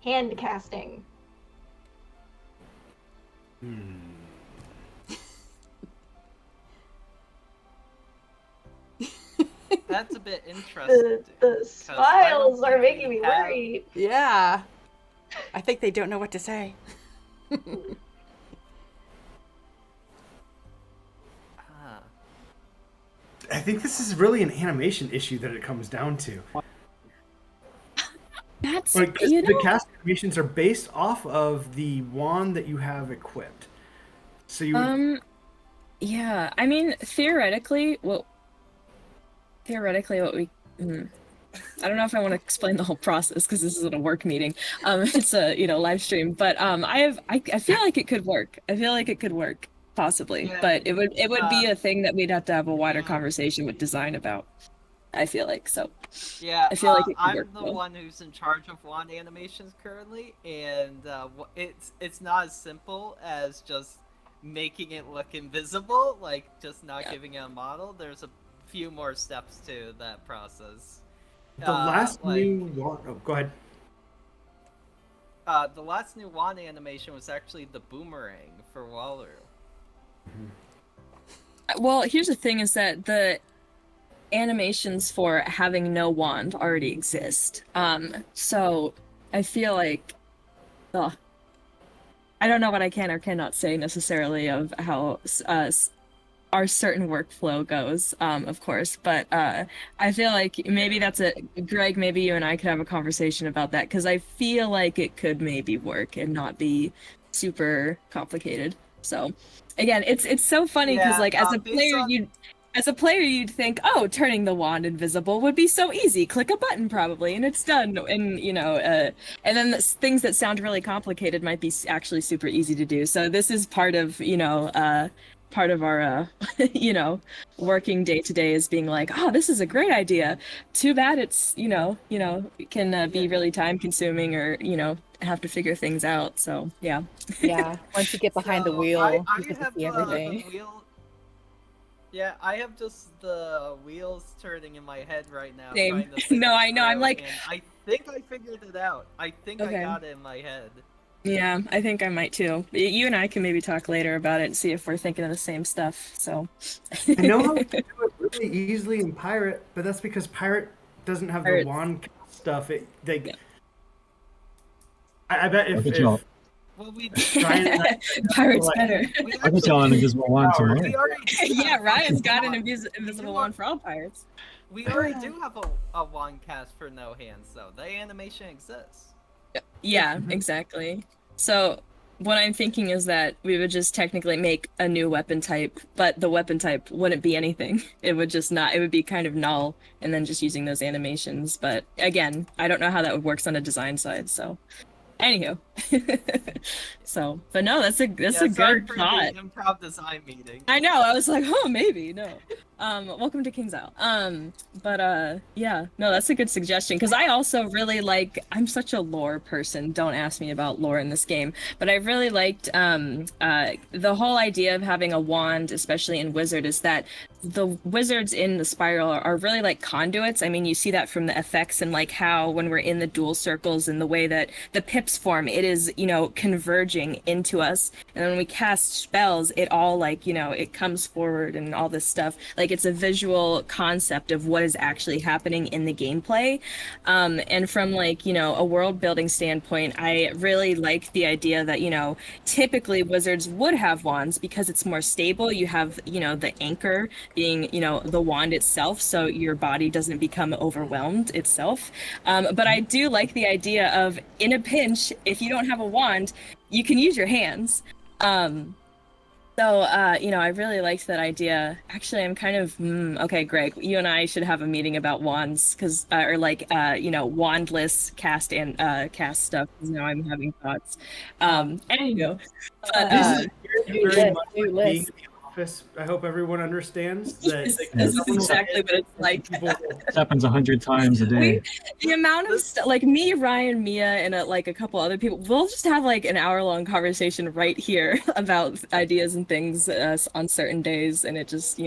hand casting. That's a bit interesting. The smiles are making me worried. Yeah. I think they don't know what to say. I think this is really an animation issue that it comes down to. That's Like, the cast animations are based off of the wand that you have equipped. So you yeah, I mean, theoretically what we I don't know if I want to explain the whole process because this isn't a work meeting. It's a live stream, but I feel like it could work. I feel like it could work possibly, Yeah. but it would be a thing that we'd have to have a wider conversation with design about. I feel like so. Yeah, I feel like it could I'm work the well. one who's in charge of wand animations currently, and it's not as simple as just making it look invisible, like just not giving it a model. There's a few more steps to that process. the last new wand. Oh, go ahead. The last new wand animation was actually the boomerang for walk-thru. Well, here's the thing: is that the animations for having no wand already exist. So I feel like, I don't know what I can or cannot say necessarily of how our certain workflow goes, of course, but I feel like maybe Greg, maybe you and I could have a conversation about that, because I feel like it could maybe work and not be super complicated. So again, it's so funny because like as a player you'd think, oh, turning the wand invisible would be so easy. Click a button probably and it's done. And and then things that sound really complicated might be actually super easy to do. So this is part of part of our working day to day is being like, oh, this is a great idea. Too bad it's it can be really time consuming or have to figure things out. So yeah. Yeah, once you get behind the So, wheel, I you get to have, see everything. the wheel. Yeah, I have just the wheels turning in my head right now. Same. Trying to think No, it I know, I'm through, like- and I think I figured it out. I think Okay. I got it in my head. Yeah, I think I might too. You and I can maybe talk later about it and see if we're thinking of the same stuff. So I know how to do it really easily in Pirate, but that's because Pirate doesn't have Pirates. the wand stuff. I bet Look at if y'all. Well, we Ryan and I, Pirate's like- better. we I could tell an invisible wand Power. tomorrow. we already do Yeah, have Ryan's a got an wand. invisible wand for all pirates. We already do have a wand cast for no hands, though. The animation exists. Yeah, exactly. So what I'm thinking is that we would just technically make a new weapon type, but the weapon type wouldn't be anything. It would just not, it would be kind of null, and then just using those animations. But again, I don't know how that would work on a design side, so anywho. So, but no, that's a Sorry good for thought. the improv design meeting. I know, I was like, oh, maybe, no. Welcome to King's Isle. Yeah, no, that's a good suggestion, because I also really I'm such a lore person. Don't ask me about lore in this game, but I really liked the whole idea of having a wand, especially in Wizard, is that the wizards in the spiral are really like conduits. I mean, you see that from the effects and like how when we're in the dual circles and the way that the pips form, it is, converging into us. And when we cast spells, it all it comes forward and all this stuff. Like it's a visual concept of what is actually happening in the gameplay. And from like, a world building standpoint, I really like the idea that, typically wizards would have wands because it's more stable. You have, the anchor being, the wand itself, so your body doesn't become overwhelmed itself. But I do like the idea of, in a pinch, if you don't have a wand, you can use your hands. I really liked that idea. Actually, I'm kind of, okay, Greg, you and I should have a meeting about wands, wandless cast stuff, because now I'm having thoughts. Anywho, but, This is very much new like being list. in the office. I hope everyone understands that. this is exactly what it's like. This happens 100 times a day. The amount of stuff, like me, Ryan, Mia, and a couple other people, we'll just have like an hour-long conversation right here about ideas and things on certain days, and it just,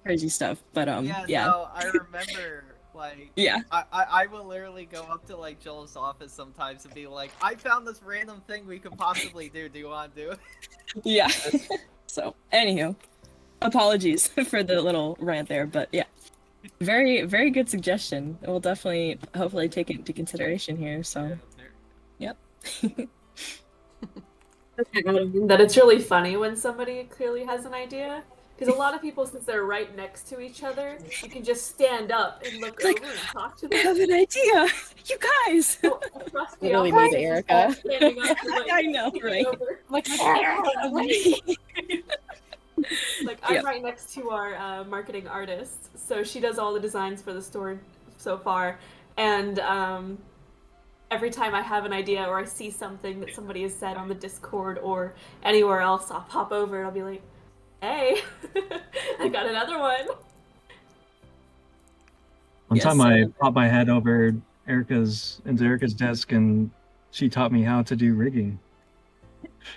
crazy stuff. But yeah. No, I remember. Like, Yeah. I will literally go up to like Joel's office sometimes and be like, I found this random thing we could possibly do. Do you want to do it? Yeah. So, anywho, apologies for the little rant there, but yeah. Very, very good suggestion. We'll definitely, hopefully, take it into consideration here. So, yep. That it's really funny when somebody clearly has an idea. Because a lot of people, since they're right next to each other, you can just stand up and look Like, over and talk to I them. have an idea. You guys. Oh, trust me, Literally I'll me to just Erica. start standing up and, like, I know, looking right? over. Like, Like, I'm Yep. right next to our marketing artist, so she does all the designs for the store so far. And every time I have an idea or I see something that somebody has said on the Discord or anywhere else, I'll pop over and I'll be like, hey, I got another one. One Yes, time I popped my head over into Erica's desk, and she taught me how to do rigging.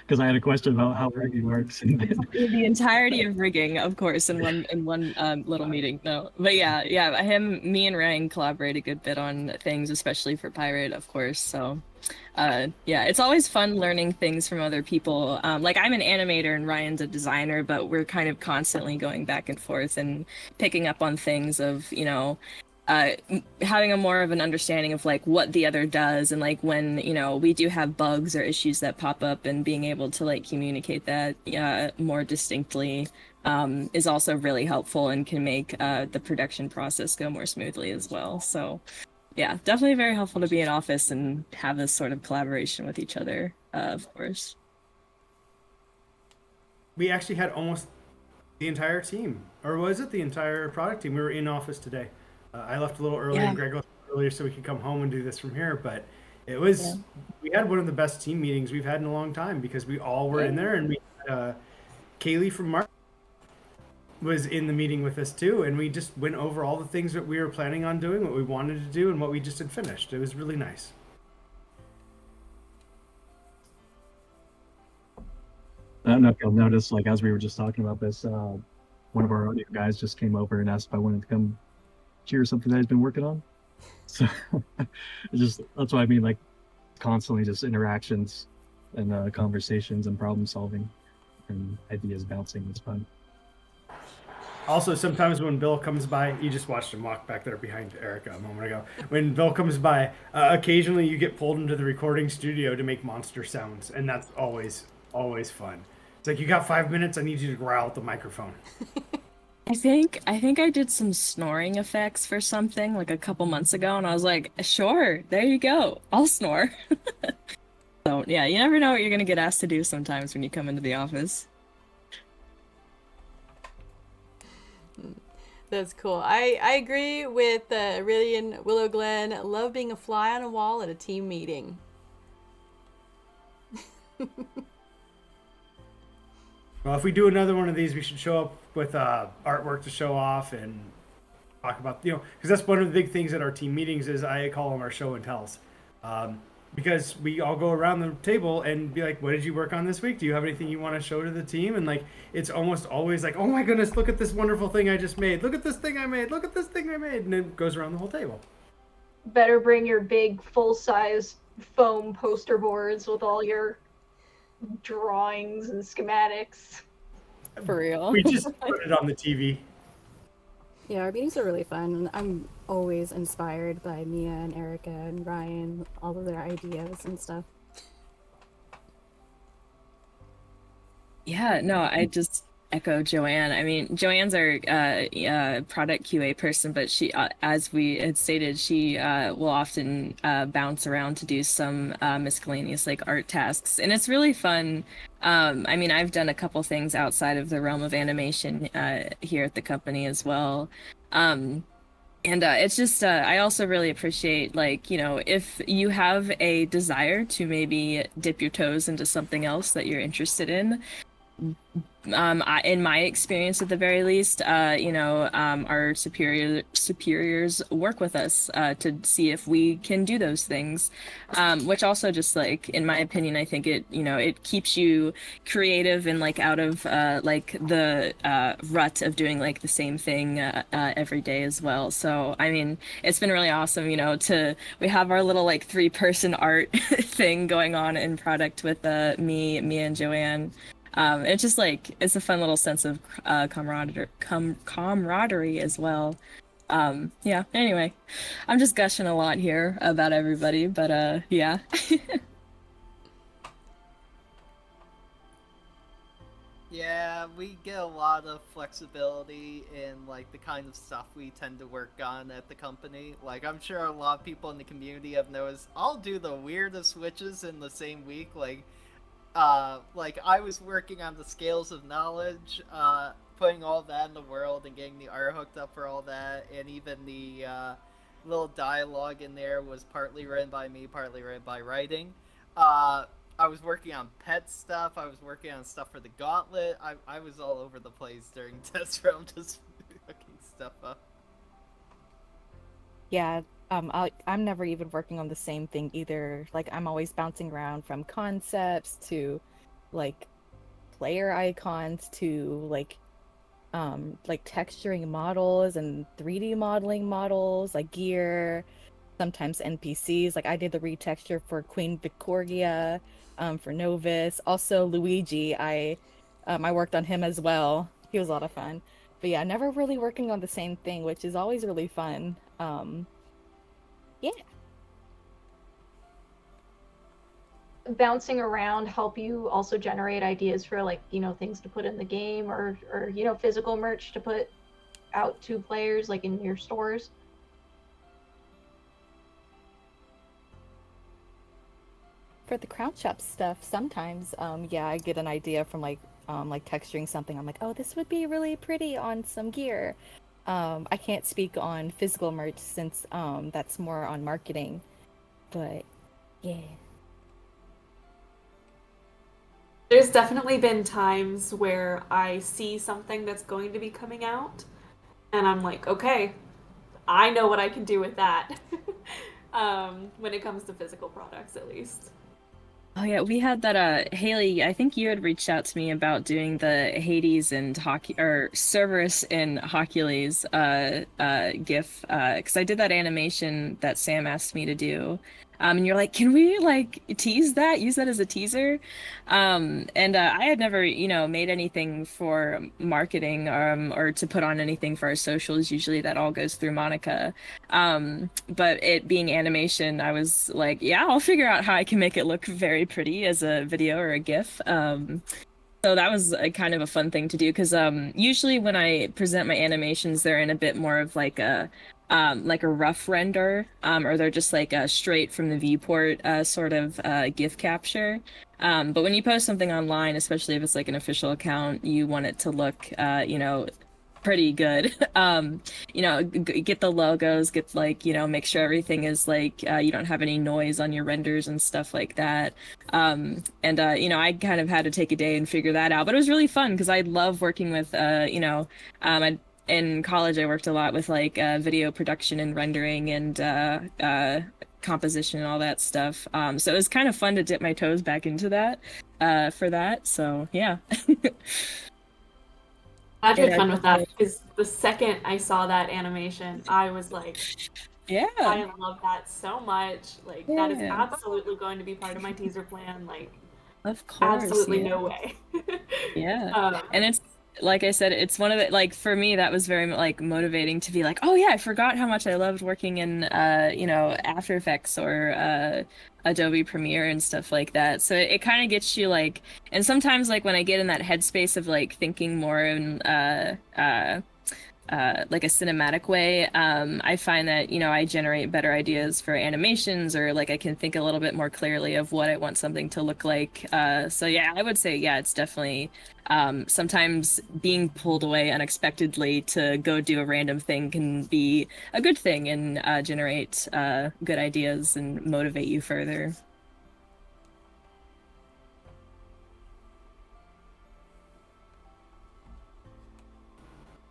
Because I had a question about how rigging works. The entirety of rigging, of course, in one little meeting. No, but yeah, me and Ryan collaborate a good bit on things, especially for Pirate, of course. So, yeah, it's always fun learning things from other people. Like, I'm an animator and Ryan's a designer, but we're kind of constantly going back and forth and picking up on things of, having a more of an understanding of like what the other does, and like when we do have bugs or issues that pop up, and being able to like communicate that more distinctly is also really helpful and can make the production process go more smoothly as well. So yeah, definitely very helpful to be in office and have this sort of collaboration with each other, of course. We actually had almost the entire team, or was it the entire product team? We were in office today. I left a little earlier, and Greg left earlier so we could come home and do this from here. But it was, we had one of the best team meetings we've had in a long time, because we all were in there, and we had Kaylee from Mark was in the meeting with us too, and we just went over all the things that we were planning on doing, what we wanted to do, and what we just had finished. It was really nice. I don't know if you'll notice, like, as we were just talking about this, one of our audio guys just came over and asked if I wanted to come cheer something that he's been working on. So that's what I mean, like, constantly just interactions and conversations and problem solving and ideas bouncing. It's fun. Also, sometimes when Bill comes by, you just watched him walk back there behind Erica a moment ago. When Bill comes by, occasionally you get pulled into the recording studio to make monster sounds, and that's always fun. It's like, you got 5 minutes, I need you to growl at the microphone. I think I did some snoring effects for something like a couple months ago, and I was like, sure, there you go, I'll snore. So yeah, you never know what you're gonna get asked to do sometimes when you come into the office. That's cool. I agree with Aurelian Willow Glen. Love being a fly on a wall at a team meeting. Well, if we do another one of these, we should show up with artwork to show off and talk about, because that's one of the big things at our team meetings is I call them our show and tells. Because we all go around the table and be like, what did you work on this week? Do you have anything you want to show to the team? And like, it's almost always like, oh my goodness, look at this wonderful thing I just made. Look at this thing I made. Look at this thing I made. And it goes around the whole table. Better bring your big full-size foam poster boards with all your drawings and schematics. For real. We just put it on the TV. Yeah, our meetings are really fun. And I'm always inspired by Mia and Erica and Ryan, all of their ideas and stuff. Yeah, no, I just echo Joanne. I mean, Joanne's our product QA person, but she, as we had stated, she will often bounce around to do some miscellaneous like art tasks, and it's really fun. I mean, I've done a couple things outside of the realm of animation here at the company as well. And it's just, I also really appreciate, like, if you have a desire to maybe dip your toes into something else that you're interested in, in my experience, at the very least, our superiors work with us to see if we can do those things, which also just like, in my opinion, I think it keeps you creative and like out of like the rut of doing like the same thing every day as well. So I mean, it's been really awesome, we have our little like 3-person art thing going on in product with me and Joanne. It's just like, it's a fun little sense of camaraderie as well. Yeah, anyway, I'm just gushing a lot here about everybody, but yeah. Yeah, we get a lot of flexibility in like the kind of stuff we tend to work on at the company. Like, I'm sure a lot of people in the community have noticed I'll do the weirdest switches in the same week. Like I was working on the scales of knowledge, putting all that in the world and getting the art hooked up for all that, and even the little dialogue in there was partly written by me, partly written by writing. I was working on pet stuff. I was working on stuff for the gauntlet. I was all over the place during test round, just hooking stuff up. Yeah, I'm never even working on the same thing either. Like, I'm always bouncing around from concepts to like player icons to like texturing models and 3D modeling models, like gear, sometimes NPCs. Like I did the retexture for Queen Victoria, for Novus. Also Luigi, I worked on him as well. He was a lot of fun. But yeah, never really working on the same thing, which is always really fun. Yeah. Bouncing around help you also generate ideas for like, things to put in the game or physical merch to put out to players like in your stores? For the crown shop stuff, sometimes yeah, I get an idea from like texturing something. I'm like, oh, this would be really pretty on some gear. I can't speak on physical merch since that's more on marketing, but yeah. There's definitely been times where I see something that's going to be coming out, and I'm like, okay, I know what I can do with that. When it comes to physical products, at least. Oh yeah, we had that Haley, I think you had reached out to me about doing the Hades and Hockey or Cerberus and Hercules GIF, because I did that animation that Sam asked me to do. And you're like, can we like tease that, use that as a teaser? And I had never, made anything for marketing or to put on anything for our socials. Usually that all goes through Monica. But it being animation, I was like, yeah, I'll figure out how I can make it look very pretty as a video or a GIF. So that was a kind of a fun thing to do because usually when I present my animations, they're in a bit more of like a rough render, or they're just like a straight from the viewport sort of GIF capture. But when you post something online, especially if it's like an official account, you want it to look, pretty good. Get the logos, get like, make sure everything is like, you don't have any noise on your renders and stuff like that. I kind of had to take a day and figure that out, but it was really fun because I love working with, in college, I worked a lot with like video production and rendering and composition and all that stuff. So it was kind of fun to dip my toes back into that for that. So yeah. I had fun with that because the second I saw that animation, I was like, yeah, I love that so much. Like, that is absolutely going to be part of my teaser plan. Like, of course, absolutely no way. Yeah, and like I said, it's one of the, like, for me, that was very like motivating to be like, oh yeah, I forgot how much I loved working in After Effects or Adobe Premiere and stuff like that. So it kind of gets you like, and sometimes like when I get in that headspace of like thinking more in like a cinematic way, I find that, I generate better ideas for animations, or like I can think a little bit more clearly of what I want something to look like. So yeah, I would say, yeah, it's definitely sometimes being pulled away unexpectedly to go do a random thing can be a good thing and generate good ideas and motivate you further.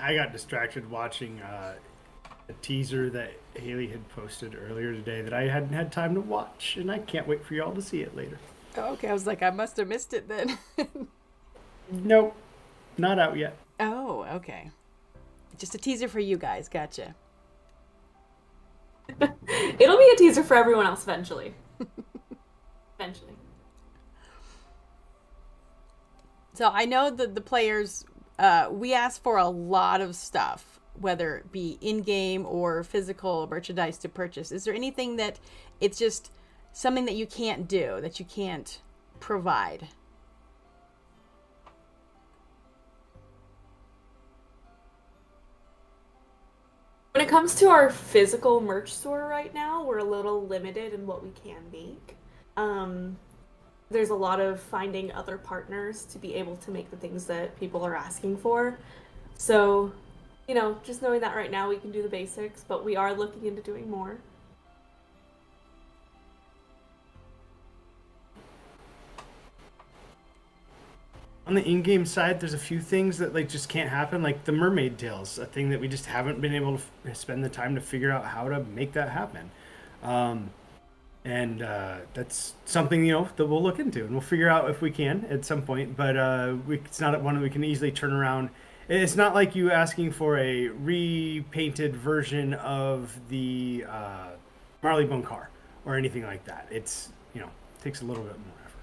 I got distracted watching a teaser that Haley had posted earlier today that I hadn't had time to watch, and I can't wait for y'all to see it later. Oh, okay, I was like, I must have missed it then. Nope, not out yet. Oh, okay. Just a teaser for you guys. Gotcha. It'll be a teaser for everyone else eventually. Eventually. So I know that the players, we ask for a lot of stuff, whether it be in-game or physical merchandise to purchase. Is there anything that it's just something that you can't do, that you can't provide? When it comes to our physical merch store right now, we're a little limited in what we can make. There's a lot of finding other partners to be able to make the things that people are asking for. So, just knowing that right now we can do the basics, but we are looking into doing more. On the in-game side, there's a few things that like just can't happen, like the mermaid tails, a thing that we just haven't been able to spend the time to figure out how to make that happen. And that's something that we'll look into, and we'll figure out if we can at some point. But it's not one that we can easily turn around. It's not like you asking for a repainted version of the Marleybone car or anything like that. It's takes a little bit more effort.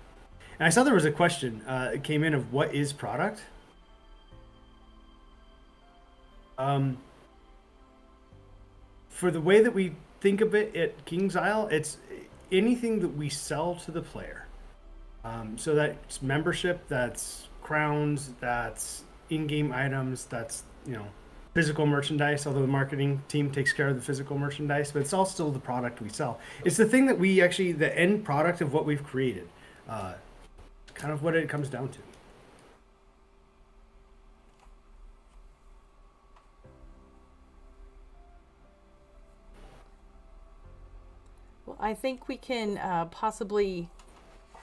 And I saw there was a question that came in of what is product. For the way that we think of it at King's Isle, it's anything that we sell to the player. So that's membership, that's crowns, that's in-game items, that's physical merchandise, although the marketing team takes care of the physical merchandise, but it's all still the product we sell. It's the thing that we actually, the end product of what we've created. Kind of what it comes down to. Well, I think we can possibly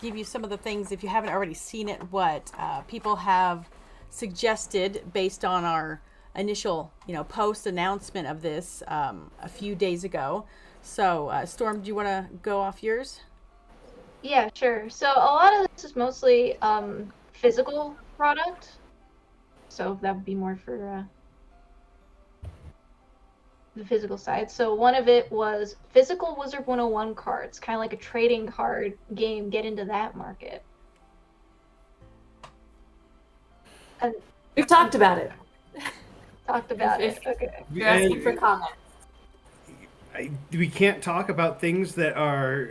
give you some of the things, if you haven't already seen it, what people have suggested based on our initial, post announcement of this a few days ago. So, Storm, do you want to go off yours? Yeah, sure. So a lot of this is mostly physical product. So that would be more for the physical side. So one of it was physical Wizard 101 cards, kind of like a trading card game. Get into that market. And We've talked about it. talked about it. Okay. You're asking for comments. We can't talk about things that are,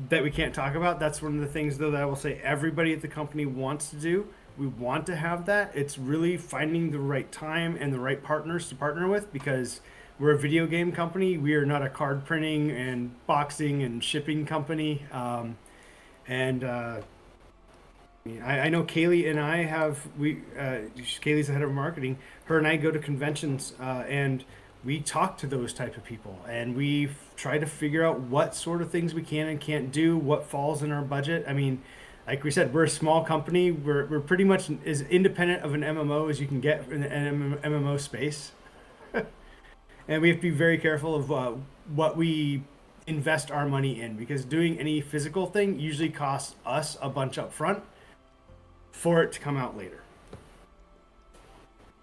that we can't talk about. That's one of the things, though, that I will say everybody at the company wants to do. We want to have that. It's really finding the right time and the right partners to partner with, because we're a video game company. We are not a card printing and boxing and shipping company. I know Kaylee and I Kaylee's the head of marketing. Her and I go to conventions and we talk to those type of people, and we try to figure out what sort of things we can and can't do, what falls in our budget. I mean, like we said, we're a small company. We're pretty much as independent of an MMO as you can get in the MMO space. And we have to be very careful of what we invest our money in, because doing any physical thing usually costs us a bunch up front for it to come out later.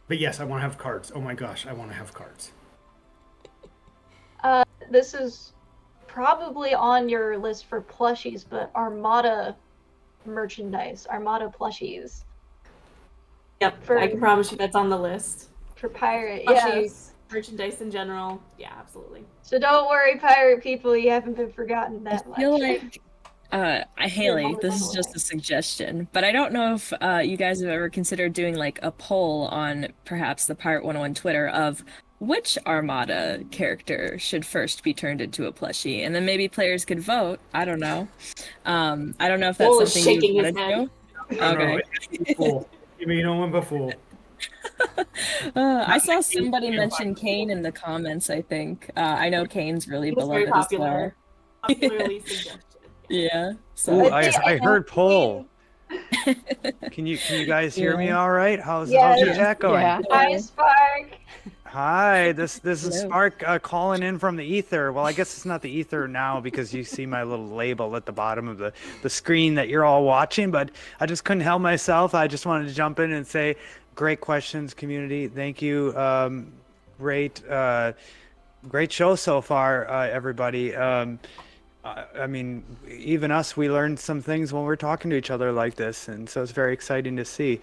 But yes, I want to have cards. Oh my gosh, I want to have cards. This is probably on your list for plushies, but Armada merchandise, Armada plushies. Yep, For- I can promise you that's on the list. For pirate, Especially yes. merchandise in general. Yeah, absolutely. So don't worry, pirate people, you haven't been forgotten I that much. feel like Haley, moment this on is the just way. a suggestion, but I don't know if you guys have ever considered doing like a poll on perhaps the Pirate 101 Twitter of which Armada character should first be turned into a plushie, and then maybe players could vote. I don't know. I don't know if that's Joel is something you shaking would his want head. to do. I don't know. Okay. It's fool. You mean no one but fool. I saw somebody mention Kane in the comments, I think. I know Kane's really It was very beloved as well. popular. Popularly suggested. Yeah. Ooh, So I heard poll. Mean, Can you guys hear me Yeah. all right? How's Yes. your chat going? Yeah. Hi, Spark. Hi, this is Hello. Spark calling in from the ether. Well, I guess it's not the ether now because you see my little label at the bottom of the screen that you're all watching, but I just couldn't help myself. I just wanted to jump in and say, great questions, community. Thank you. Great show so far, everybody. I mean, even us, we learned some things when we're talking to each other like this, and so it's very exciting to see.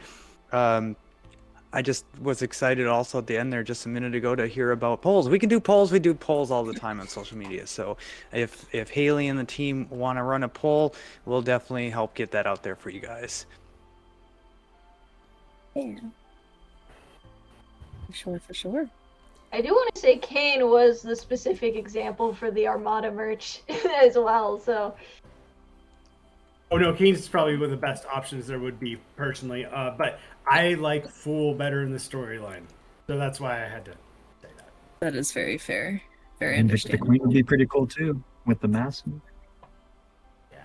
I just was excited also at the end there just a minute ago to hear about polls. We can do polls. We do polls all the time on social media. So if Haley and the team want to run a poll, we'll definitely help get that out there for you guys. yeah. For sure. I do want to say Kane was the specific example for the Armada merch as well, so Oh no, Kane's probably one of the best options there would be personally. But I like Fool better in the storyline, so that's why I had to say that. That is very fair. Very And the understandable. queen would be pretty cool too with the mask. Yeah.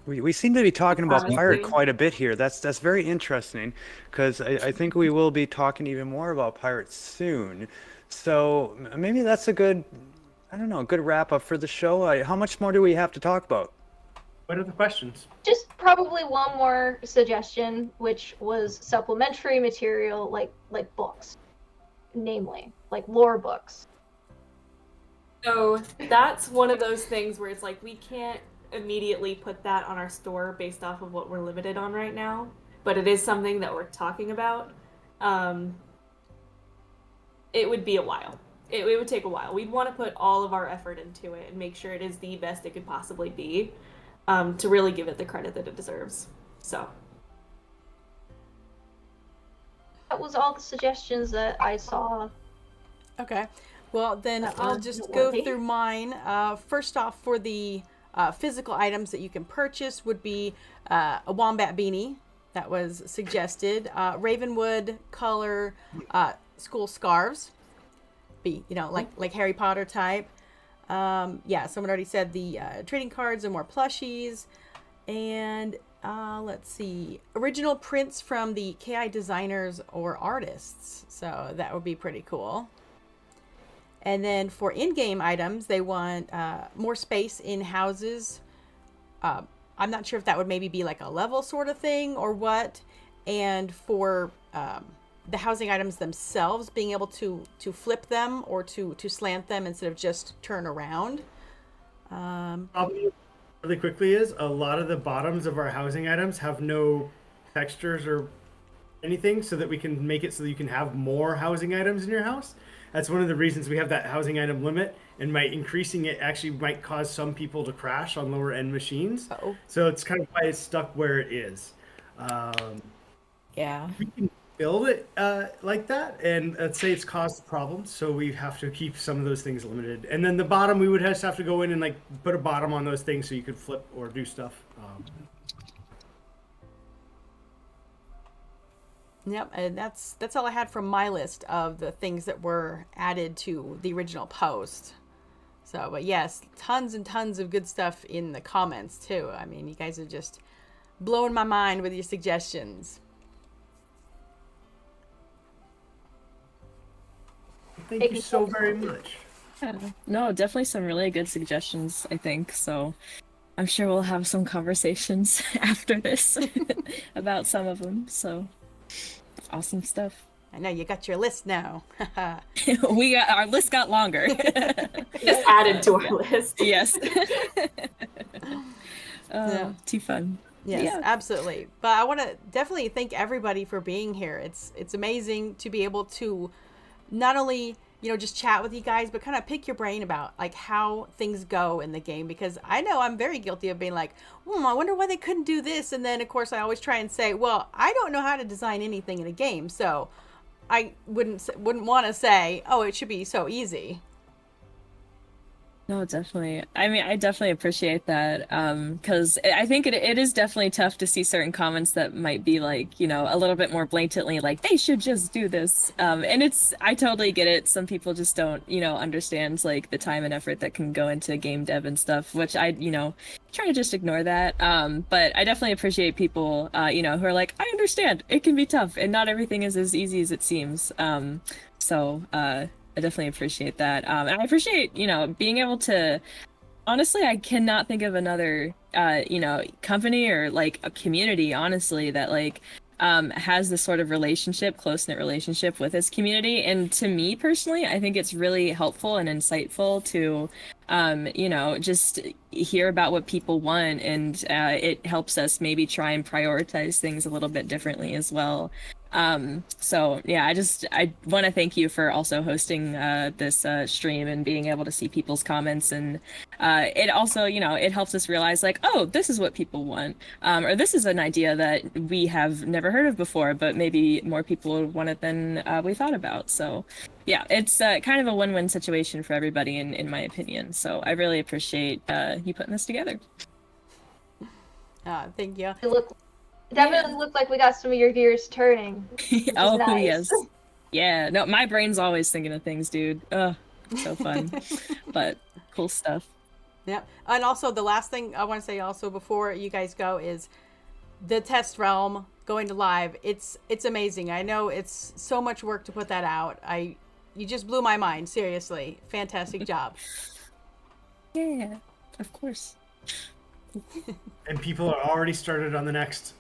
We seem to be talking about Honestly. pirate quite a bit here. That's very interesting because I think we will be talking even more about pirates soon. So maybe that's a good, I don't know, a good wrap up for the show. How much more do we have to talk about? What are the questions? just probably one more suggestion, which was supplementary material like books, namely like lore books. So that's one of those things where it's like we can't immediately put that on our store based off of what we're limited on right now, but it is something that we're talking about. It would be a while. It would take a while. We'd want to put all of our effort into it and make sure it is the best it could possibly be, to really give it the credit that it deserves. So That was all the suggestions that I saw. Okay. Well, then That I'll was just go noteworthy. through mine. First off, for the physical items that you can purchase would be a wombat beanie that was suggested, Ravenwood color school scarves, like Harry Potter type. Yeah, someone already said the trading cards and more plushies, and let's see, original prints from the KI designers or artists. So that would be pretty cool. And then for in-game items, they want more space in houses. I'm not sure if that would maybe be like a level sort of thing or what. And for the housing items themselves, being able to flip them or to slant them instead of just turn around. Probably really quickly is a lot of the bottoms of our housing items have no textures or anything, so that we can make it so that you can have more housing items in your house. That's one of the reasons we have that housing item limit, and by increasing it actually might cause some people to crash on lower end machines. Uh-oh. So it's kind of why it's stuck where it is. Yeah. We can build it like that, and let's say it's caused problems, so we have to keep some of those things limited. And then the bottom, we would just have to go in and like put a bottom on those things so you could flip or do stuff. Yep, and that's all I had from my list of the things that were added to the original post. So, but yes, tons and tons of good stuff in the comments too. I mean, you guys are just blowing my mind with your suggestions. Thank you so very much. Yeah. No, definitely some really good suggestions, I think. So I'm sure we'll have some conversations after this about some of them. So awesome stuff. I know you got your list now. Our list got longer. just added to our list. Yes. Yeah. Too fun. Yes, Yeah. absolutely. But I want to definitely thank everybody for being here. It's amazing to be able to not only, you know, just chat with you guys, but kind of pick your brain about like how things go in the game, because I know I'm very guilty of being like, I wonder why they couldn't do this. And then of course I always try and say, well, I don't know how to design anything in a game, so I wouldn't want to say, oh, it should be so easy. No, definitely. I mean, I definitely appreciate that. Because I think it is definitely tough to see certain comments that might be like, you know, a little bit more blatantly like they should just do this. And I totally get it. Some people just don't, you know, understand like the time and effort that can go into game dev and stuff, which I, you know, try to just ignore that. But I definitely appreciate people, you know, who are like, I understand it can be tough and not everything is as easy as it seems. I definitely appreciate that. And I appreciate, you know, being able to, honestly, I cannot think of another, you know, company or like a community, honestly, that like has this sort of relationship, close-knit relationship with its community. And to me personally, I think it's really helpful and insightful to, you know, just hear about what people want. And it helps us maybe try and prioritize things a little bit differently as well. So yeah, I want to thank you for also hosting this stream and being able to see people's comments, and it also, you know, it helps us realize like, oh, this is what people want, or this is an idea that we have never heard of before, but maybe more people want it than we thought about. So yeah, it's kind of a win-win situation for everybody in my opinion. So I really appreciate you putting this together. Thank you. Definitely look like we got some of your gears turning. Oh, nice. yes. Yeah, no, my brain's always thinking of things, dude. Ugh, so fun. But cool stuff. Yeah. And also the last thing I want to say also before you guys go is the test realm going to live. It's amazing. I know it's so much work to put that out. You just blew my mind. Seriously. Fantastic job. Yeah, of course. And people are already started on the next.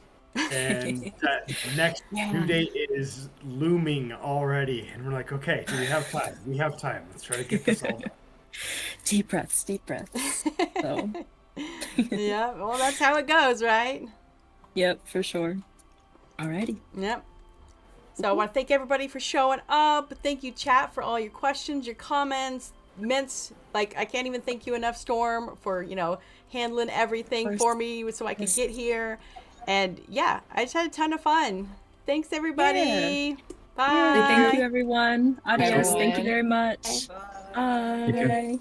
And that next due date is looming already. And we're like, okay, do we have time? We have time. Let's try to get this all done. Deep breaths, deep breaths. So. Yeah, well, that's how it goes, right? Yep, for sure. Alrighty. Yep. So I want to thank everybody for showing up. Thank you, chat, for all your questions, your comments. Like, I can't even thank you enough, Storm, for, you know, handling everything for me so I could get here. And yeah, I just had a ton of fun. Thanks, everybody. Yeah. Bye. Thank you, everyone. Adios. Bye. Thank you very much. Bye. Bye.